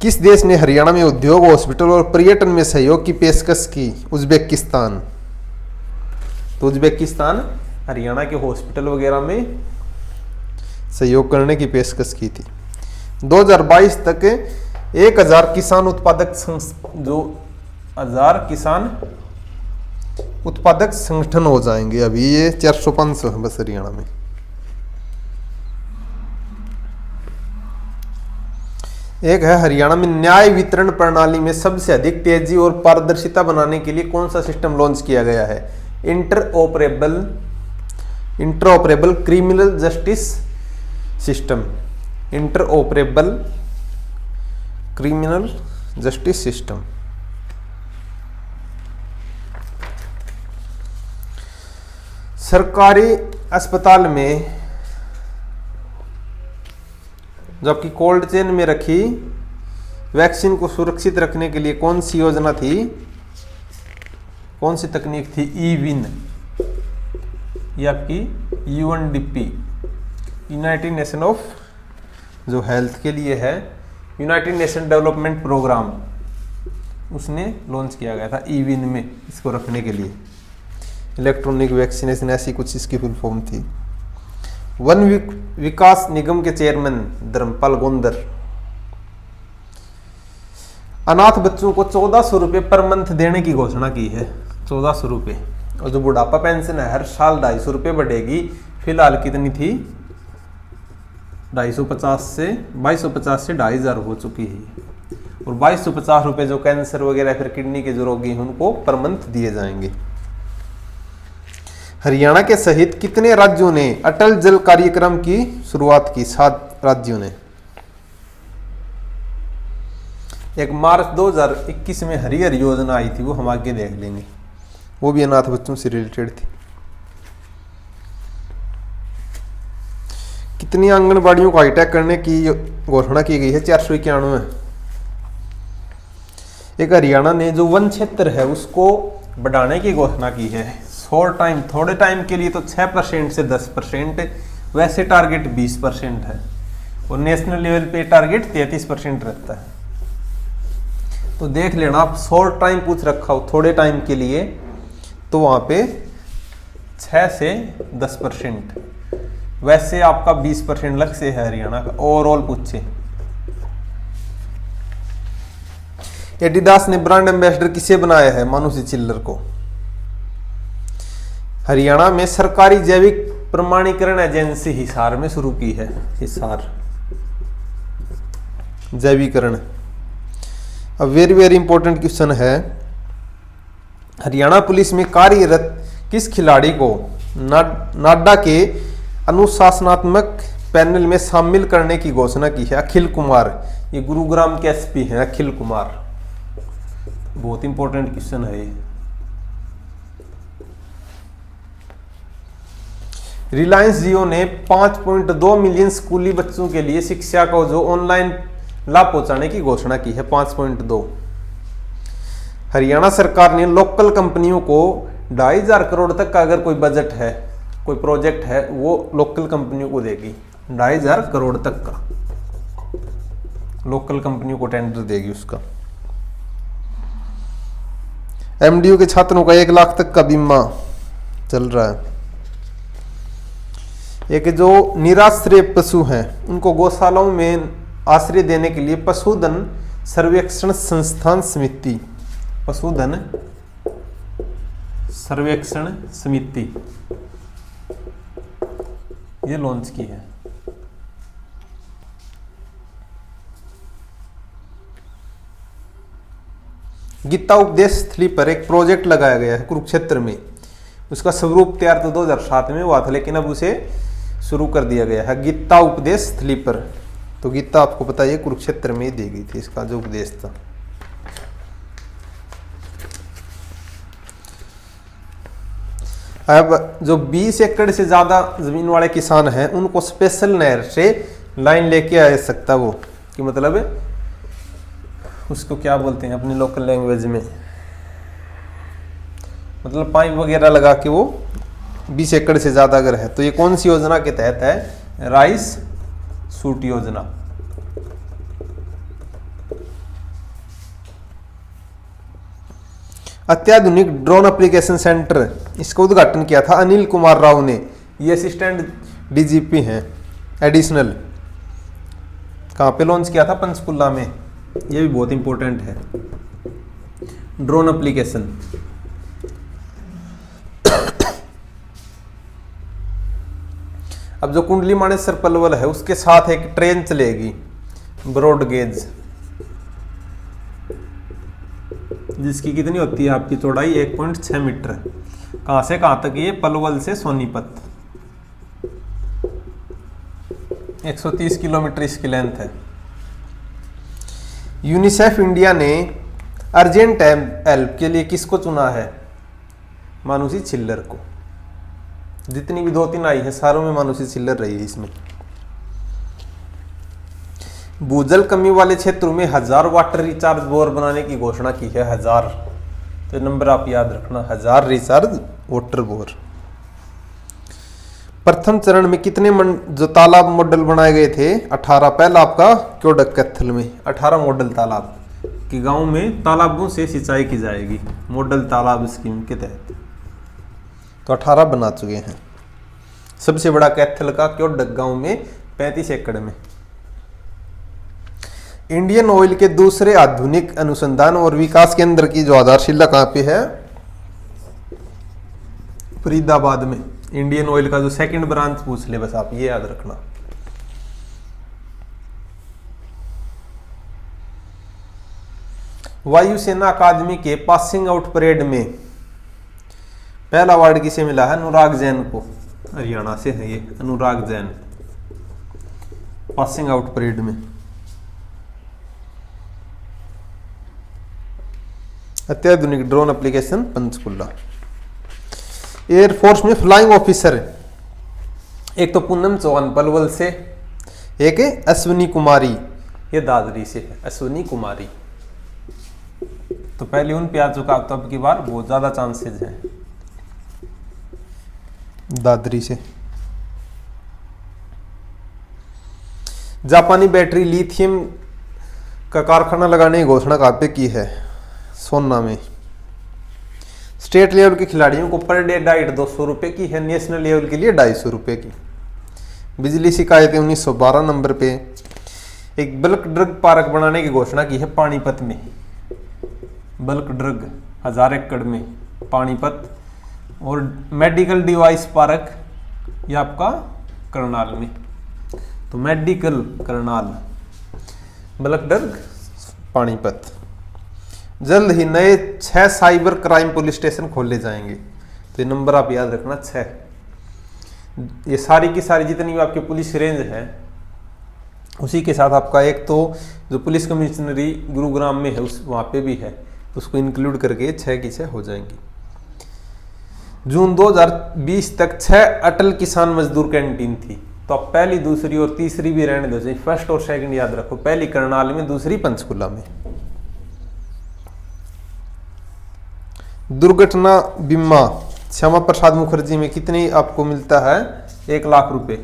किस देश ने हरियाणा में उद्योग, हॉस्पिटल और पर्यटन में सहयोग की पेशकश की? उज्बेकिस्तान। तो उज्बेकिस्तान हरियाणा के हॉस्पिटल वगैरह में सहयोग करने की पेशकश की थी। 2022 तक 1000 किसान उत्पादक संगठन हो जाएंगे। अभी ये 400-500 है बस हरियाणा में। एक है हरियाणा में न्याय वितरण प्रणाली में सबसे अधिक तेजी और पारदर्शिता बनाने के लिए कौन सा सिस्टम लॉन्च किया गया है? Interoperable criminal justice system. Interoperable criminal justice system. सरकारी अस्पताल में जो आपकी कोल्ड चेन में रखी वैक्सीन को सुरक्षित रखने के लिए कौन सी योजना थी? कौन सी तकनीक थी? ई-विन। ये आपकी UNDP, यूनाइटेड नेशन ऑफ जो हेल्थ के लिए है, यूनाइटेड नेशन डेवलपमेंट प्रोग्राम, उसने लॉन्च किया गया था ई-विन में इसको रखने के लिए। इलेक्ट्रॉनिक वैक्सीनेशन ऐसी कुछ इसकी फुल फॉर्म थी। वन विकास निगम के चेयरमैन धर्मपाल गोंदर। अनाथ बच्चों को 1400 रुपये पर मंथ देने की घोषणा की है। 1400 रुपये। और जो बुढ़ापा पेंशन है हर साल 250 रुपये बढ़ेगी, फिलहाल कितनी थी 2250 से 2,250 हो चुकी है। और 2,250 रुपये जो कैंसर वगैरह फिर किडनी के जो रोगी हैं उनको पर मंथ दिए जाएंगे। हरियाणा के सहित कितने राज्यों ने अटल जल कार्यक्रम की शुरुआत की? 7 राज्यों ने। एक मार्च 2021 में हरिहर योजना आई थी, वो हम आगे देख लेंगे, वो भी अनाथ बच्चों से रिलेटेड थी। कितनी आंगनबाड़ियों को हाईटेक करने की घोषणा की गई है? 491। एक हरियाणा ने जो वन क्षेत्र है उसको बढ़ाने की घोषणा की है। शॉर्ट टाइम, थोड़े टाइम के लिए तो 6% से 10%, वैसे टारगेट 20% है और नेशनल लेवल पे टारगेट 33% रहता है। तो देख लेना, आप शॉर्ट टाइम पूछ रखा हो थोड़े टाइम के लिए तो वहां पे 6 से 10%, वैसे आपका 20% लक्ष्य है हरियाणा का। ओवरऑल पूछे एडिडास ने ब्रांड एम्बेसडर किसे बनाया है? मानुषी चिल्लर को। हरियाणा में सरकारी जैविक प्रमाणीकरण एजेंसी हिसार में शुरू की है। हिसार जैविकरण। अब वेरी वेरी इंपॉर्टेंट क्वेश्चन है, हरियाणा पुलिस में कार्यरत किस खिलाड़ी को नाडा के अनुशासनात्मक पैनल में शामिल करने की घोषणा की है? अखिल कुमार। ये गुरुग्राम के एसपी हैं अखिल कुमार। बहुत इंपॉर्टेंट क्वेश्चन है ये। रिलायंस जियो ने 5.2 मिलियन स्कूली बच्चों के लिए शिक्षा को जो ऑनलाइन लाभ पहुंचाने की घोषणा की है। 5.2। हरियाणा सरकार ने लोकल कंपनियों को 2,500 करोड़ तक का अगर कोई बजट है, कोई प्रोजेक्ट है, वो लोकल कंपनियों को देगी। 2,500 करोड़ तक का लोकल कंपनियों को टेंडर देगी उसका। एमडीयू के छात्रों का 1 लाख तक का बीमा चल रहा है। एक जो निराश्रय पशु हैं उनको गौशालाओं में आश्रय देने के लिए पशुधन सर्वेक्षण संस्थान समिति, पशुधन सर्वेक्षण समिति ये लॉन्च की है। गीता उपदेश स्थली पर एक प्रोजेक्ट लगाया गया है कुरुक्षेत्र में। उसका स्वरूप तैयार तो 2007 में हुआ था, लेकिन अब उसे शुरू कर दिया गया है गीता उपदेश स्थली पर। तो गीता आपको पता है कुरुक्षेत्र में ही दी गई थी, इसका जो उपदेश था। अब जो 20 एकड़ से ज्यादा जमीन वाले किसान हैं उनको स्पेशल नहर से लाइन लेके आ सकता, वो कि मतलब उसको क्या बोलते हैं अपनी लोकल लैंग्वेज में, मतलब पाइप वगैरह लगा के वो 20 एकड़ से ज्यादा अगर है तो ये कौन सी योजना के तहत है? राइस सूट योजना। अत्याधुनिक ड्रोन एप्लीकेशन सेंटर, इसका उद्घाटन किया था अनिल कुमार राव ने। ये असिस्टेंट डीजीपी हैं एडिशनल। कहाँ पे लॉन्च किया था? पंचकुला में। ये भी बहुत इंपॉर्टेंट है ड्रोन एप्लीकेशन। अब जो कुंडली मानेसर पलवल है उसके साथ एक ट्रेन चलेगी ब्रॉड गेज, जिसकी कितनी होती है आपकी चौड़ाई? 1.6 मीटर। कहां से कहां तक? ये पलवल से सोनीपत। 130 किलोमीटर इसकी लेंथ है। यूनिसेफ इंडिया ने अर्जेंट हेल्प के लिए किसको चुना है? मानुषी छिल्लर को। जितनी भी 2-3 आई है सारों में मानुषी छिल्लर रही है इसमें। भूजल कमी वाले क्षेत्रों में 1000 वाटर रिचार्ज बोर बनाने की घोषणा की है। 1000, तो नंबर आप याद रखना, 1000 रिचार्ज वाटर बोर। प्रथम चरण में कितने जो तालाब मॉडल बनाए गए थे? 18। पहला आपका क्योडक कैथल में 18 मॉडल तालाब कि गांव में तालाबों से सिंचाई की जाएगी मॉडल तालाब स्कीम के तहत। तो 18 बना चुके हैं। सबसे बड़ा कैथल का क्योडक गांव में 35 एकड़ में। इंडियन ऑयल के दूसरे आधुनिक अनुसंधान और विकास केंद्र की जो आधारशिला कहां पे है? फरीदाबाद में। इंडियन ऑयल का जो सेकंड ब्रांच पूछ ले बस, आप ये याद रखना। वायुसेना अकादमी के पासिंग आउट परेड में पहला अवार्ड किसे मिला है? अनुराग जैन को, हरियाणा से है ये Anurag Jain, passing out parade में। अत्याधुनिक ड्रोन एप्लीकेशन पंचकुला। एयरफोर्स में फ्लाइंग ऑफिसर, एक तो पूनम चौहान पलवल से, एक है अश्विनी कुमारी, ये दादरी से है, अश्विनी कुमारी। तो पहले उन पे आ चुका, तो अब की बार बहुत ज्यादा चांसेस हैं दादरी से। जापानी बैटरी लिथियम का कारखाना लगाने की घोषणा कहाँ पे की है? सोना में। स्टेट लेवल के खिलाड़ियों को पर डे डाइट 200 रुपए की है, नेशनल लेवल के लिए 250 रुपए की। बिजली शिकायतें 1912 नंबर पे। एक बल्क ड्रग पार्क बनाने की घोषणा की है पानीपत में, बल्क ड्रग 1000 एकड़ में पानीपत। और मेडिकल डिवाइस पार्क ये आपका करनाल में, तो medical Karnal, bulk drug Panipat. जल्द ही नए 6 साइबर क्राइम पुलिस स्टेशन खोले जाएंगे, तो ये नंबर आप याद रखना 6। ये सारी की सारी जितनी भी आपकी पुलिस रेंज है, उसी के साथ आपका एक तो जो पुलिस कमिश्नरी गुरुग्राम में है उस वहाँ पे भी है, तो उसको इंक्लूड करके 6 की 6 हो जाएंगी। जून 2020 तक 6 अटल किसान मजदूर कैंटीन थी, तो आप पहली, दूसरी और तीसरी भी रहने दो, चाहिए फर्स्ट और सेकंड याद रखो, पहली करनाल में, दूसरी पंचकुला में। दुर्घटना बीमा श्यामा प्रसाद मुखर्जी में कितनी आपको मिलता है? 1 लाख रुपए।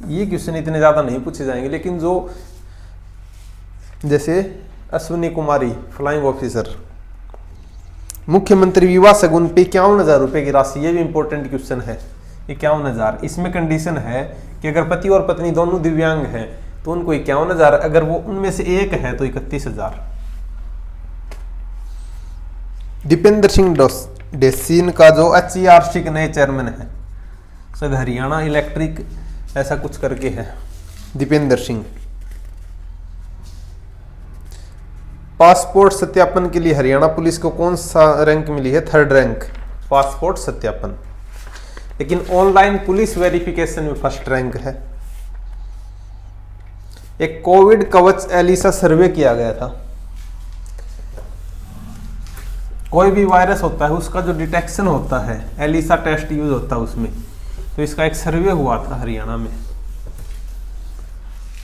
ये क्वेश्चन इतने ज्यादा नहीं पूछे जाएंगे, लेकिन जो जैसे अश्विनी कुमारी फ्लाइंग ऑफिसर, मुख्यमंत्री विवाह शगुन पे 51,000 रुपए की राशि, ये भी इंपॉर्टेंट क्वेश्चन है। 51,000, इसमें कंडीशन है कि अगर पति और पत्नी दोनों दिव्यांग हैं तो उनको 51,000, अगर वो उनमें से एक है तो 31,000। दीपेंद्र सिंह डेसीन का जो HERC के नए चेयरमैन है, शायद हरियाणा इलेक्ट्रिक ऐसा कुछ करके है, दीपेंद्र सिंह। पासपोर्ट सत्यापन के लिए हरियाणा पुलिस को कौन सा रैंक मिली है? 3rd रैंक, पासपोर्ट सत्यापन। लेकिन ऑनलाइन पुलिस वेरिफिकेशन में 1st रैंक है। एक कोविड कवच एलिसा सर्वे किया गया था। कोई भी वायरस होता है उसका जो डिटेक्शन होता है, एलिसा टेस्ट यूज होता है उसमें, तो इसका एक सर्वे हुआ था हरियाणा में,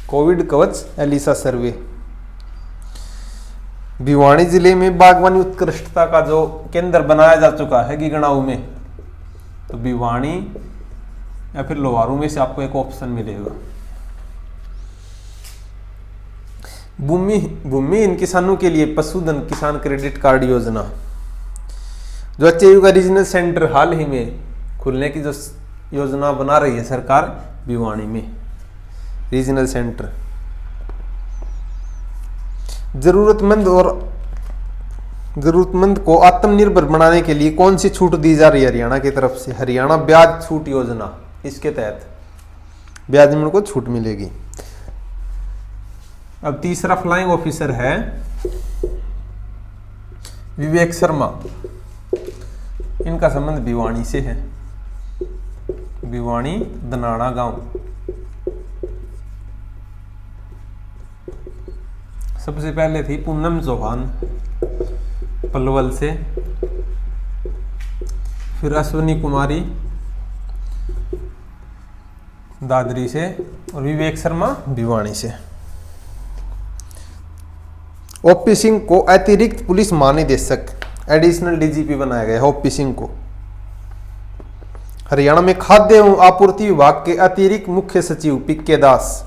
कोविड कवच एलिसा सर्वे। भिवानी जिले में बागवानी उत्कृष्टता का जो केंद्र बनाया जा चुका है गिगनाऊ में, तो भिवानी या फिर लोहारू में से आपको एक ऑप्शन मिलेगा। भूमिहीन किसानों के लिए पशुधन किसान क्रेडिट कार्ड योजना, जो एचएयू का रीजनल सेंटर हाल ही में खुलने की जो योजना बना रही है सरकार भिवानी में, रीजनल सेंटर। जरूरतमंद को आत्मनिर्भर बनाने के लिए कौन सी छूट दी जा रही है हरियाणा की तरफ से? हरियाणा ब्याज छूट योजना, इसके तहत ब्याज में उनको छूट मिलेगी। अब तीसरा फ्लाइंग ऑफिसर है विवेक शर्मा, इनका संबंध भिवानी से है, भिवानी दनाना गांव। सबसे पहले थी पूनम चौहान पलवल से, फिर अश्विनी कुमारी दादरी से, और विवेक शर्मा भिवानी से। ओपी सिंह को अतिरिक्त पुलिस महानिदेशक, एडिशनल डीजीपी बनाया गया है ओपी सिंह को। हरियाणा में खाद्य एवं आपूर्ति विभाग के अतिरिक्त मुख्य सचिव पीके दास।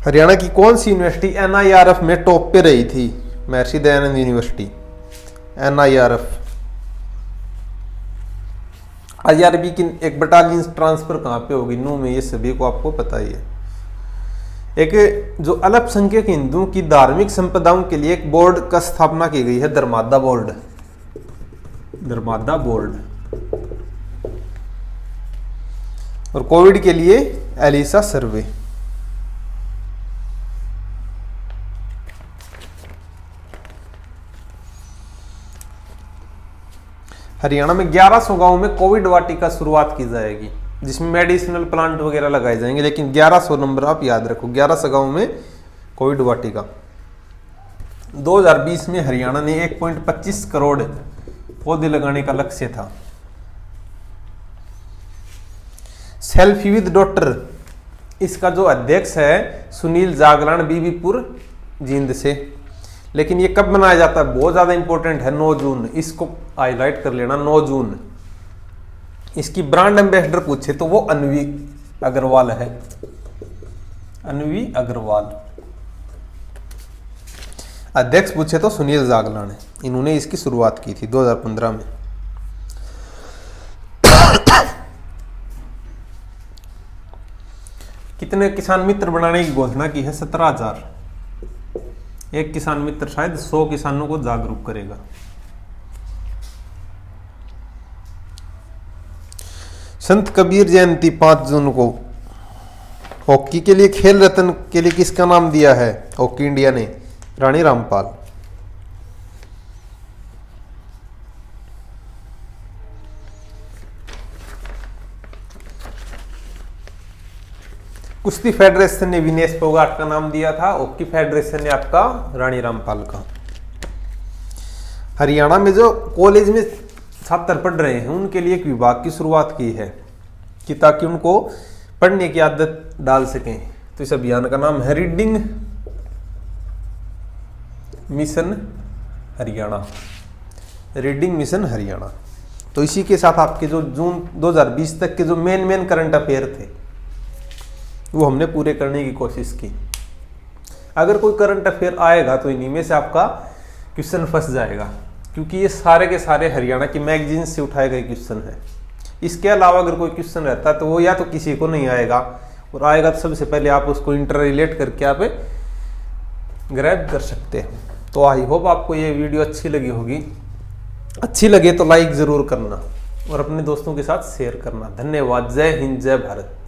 हरियाणा की कौन सी यूनिवर्सिटी एनआईआरएफ में टॉप पे रही थी? Maharshi Dayanand university, NIRF. IRB की एक बटालियन ट्रांसफर कहां पे होगी? नू में, ये सभी को आपको पता ही है। एक जो अल्पसंख्यक हिंदुओं की धार्मिक संपदाओं के लिए एक बोर्ड का स्थापना की गई है, धर्मादा बोर्ड, धर्मादा बोर्ड। और कोविड के लिए एलिसा सर्वे। हरियाणा में 1100 गांव में कोविड वाटिका शुरुआत की जाएगी, जिसमें मेडिसिनल प्लांट वगैरह लगाए जाएंगे। लेकिन 1100 नंबर आप याद रखो, 1100 गांव में कोविड वाटिका। 2020 में हरियाणा ने 1.25 करोड़ पौधे लगाने का लक्ष्य था। सेल्फी विद डॉटर, इसका जो अध्यक्ष है सुनील जागरण, बीबीपुर जींद से। लेकिन ये कब मनाया जाता है, बहुत ज्यादा इंपॉर्टेंट है, 9 जून। इसको हाईलाइट कर लेना, 9 जून। इसकी ब्रांड एम्बेसडर पूछे तो वो अन्वी अग्रवाल है, अन्वी अग्रवाल। अध्यक्ष पूछे तो सुनील जागरण है, इन्होंने इसकी शुरुआत की थी 2015 में। कितने किसान मित्र बनाने की घोषणा की है, 17,000। एक किसान मित्र शायद 100 किसानों को जागरूक करेगा। संत कबीर जयंती 5 जून को। हॉकी के लिए खेल रत्न के लिए किसका नाम दिया है हॉकी इंडिया ने, रानी रामपाल। कुश्ती फेडरेशन ने विनेश फोगाट का नाम दिया था, हॉकी फेडरेशन ने आपका रानी रामपाल का। हरियाणा में जो कॉलेज में छात्र पढ़ रहे हैं उनके लिए एक विभाग की शुरुआत की है कि ताकि उनको पढ़ने की आदत डाल सकें। तो इस अभियान का नाम है reading mission Haryana, reading mission Haryana. तो इसी के साथ आपके जो जून 2020 तक के जो मेन करंट अफेयर थे वो हमने पूरे करने की कोशिश की। अगर कोई करंट अफेयर आएगा तो इन्हीं में से आपका क्वेश्चन फंस जाएगा, क्योंकि ये सारे के सारे हरियाणा की मैगजीन से उठाए गए क्वेश्चन है। इसके अलावा अगर कोई क्वेश्चन रहता है तो वो या तो किसी को नहीं आएगा, और आएगा तो सबसे पहले आप उसको इंटर रिलेट करके आप ग्रैब कर सकते हैं। तो आई होप आपको ये वीडियो अच्छी लगी होगी। अच्छी लगे तो लाइक ज़रूर करना और अपने दोस्तों के साथ शेयर करना। धन्यवाद। जय हिंद, जय भारत।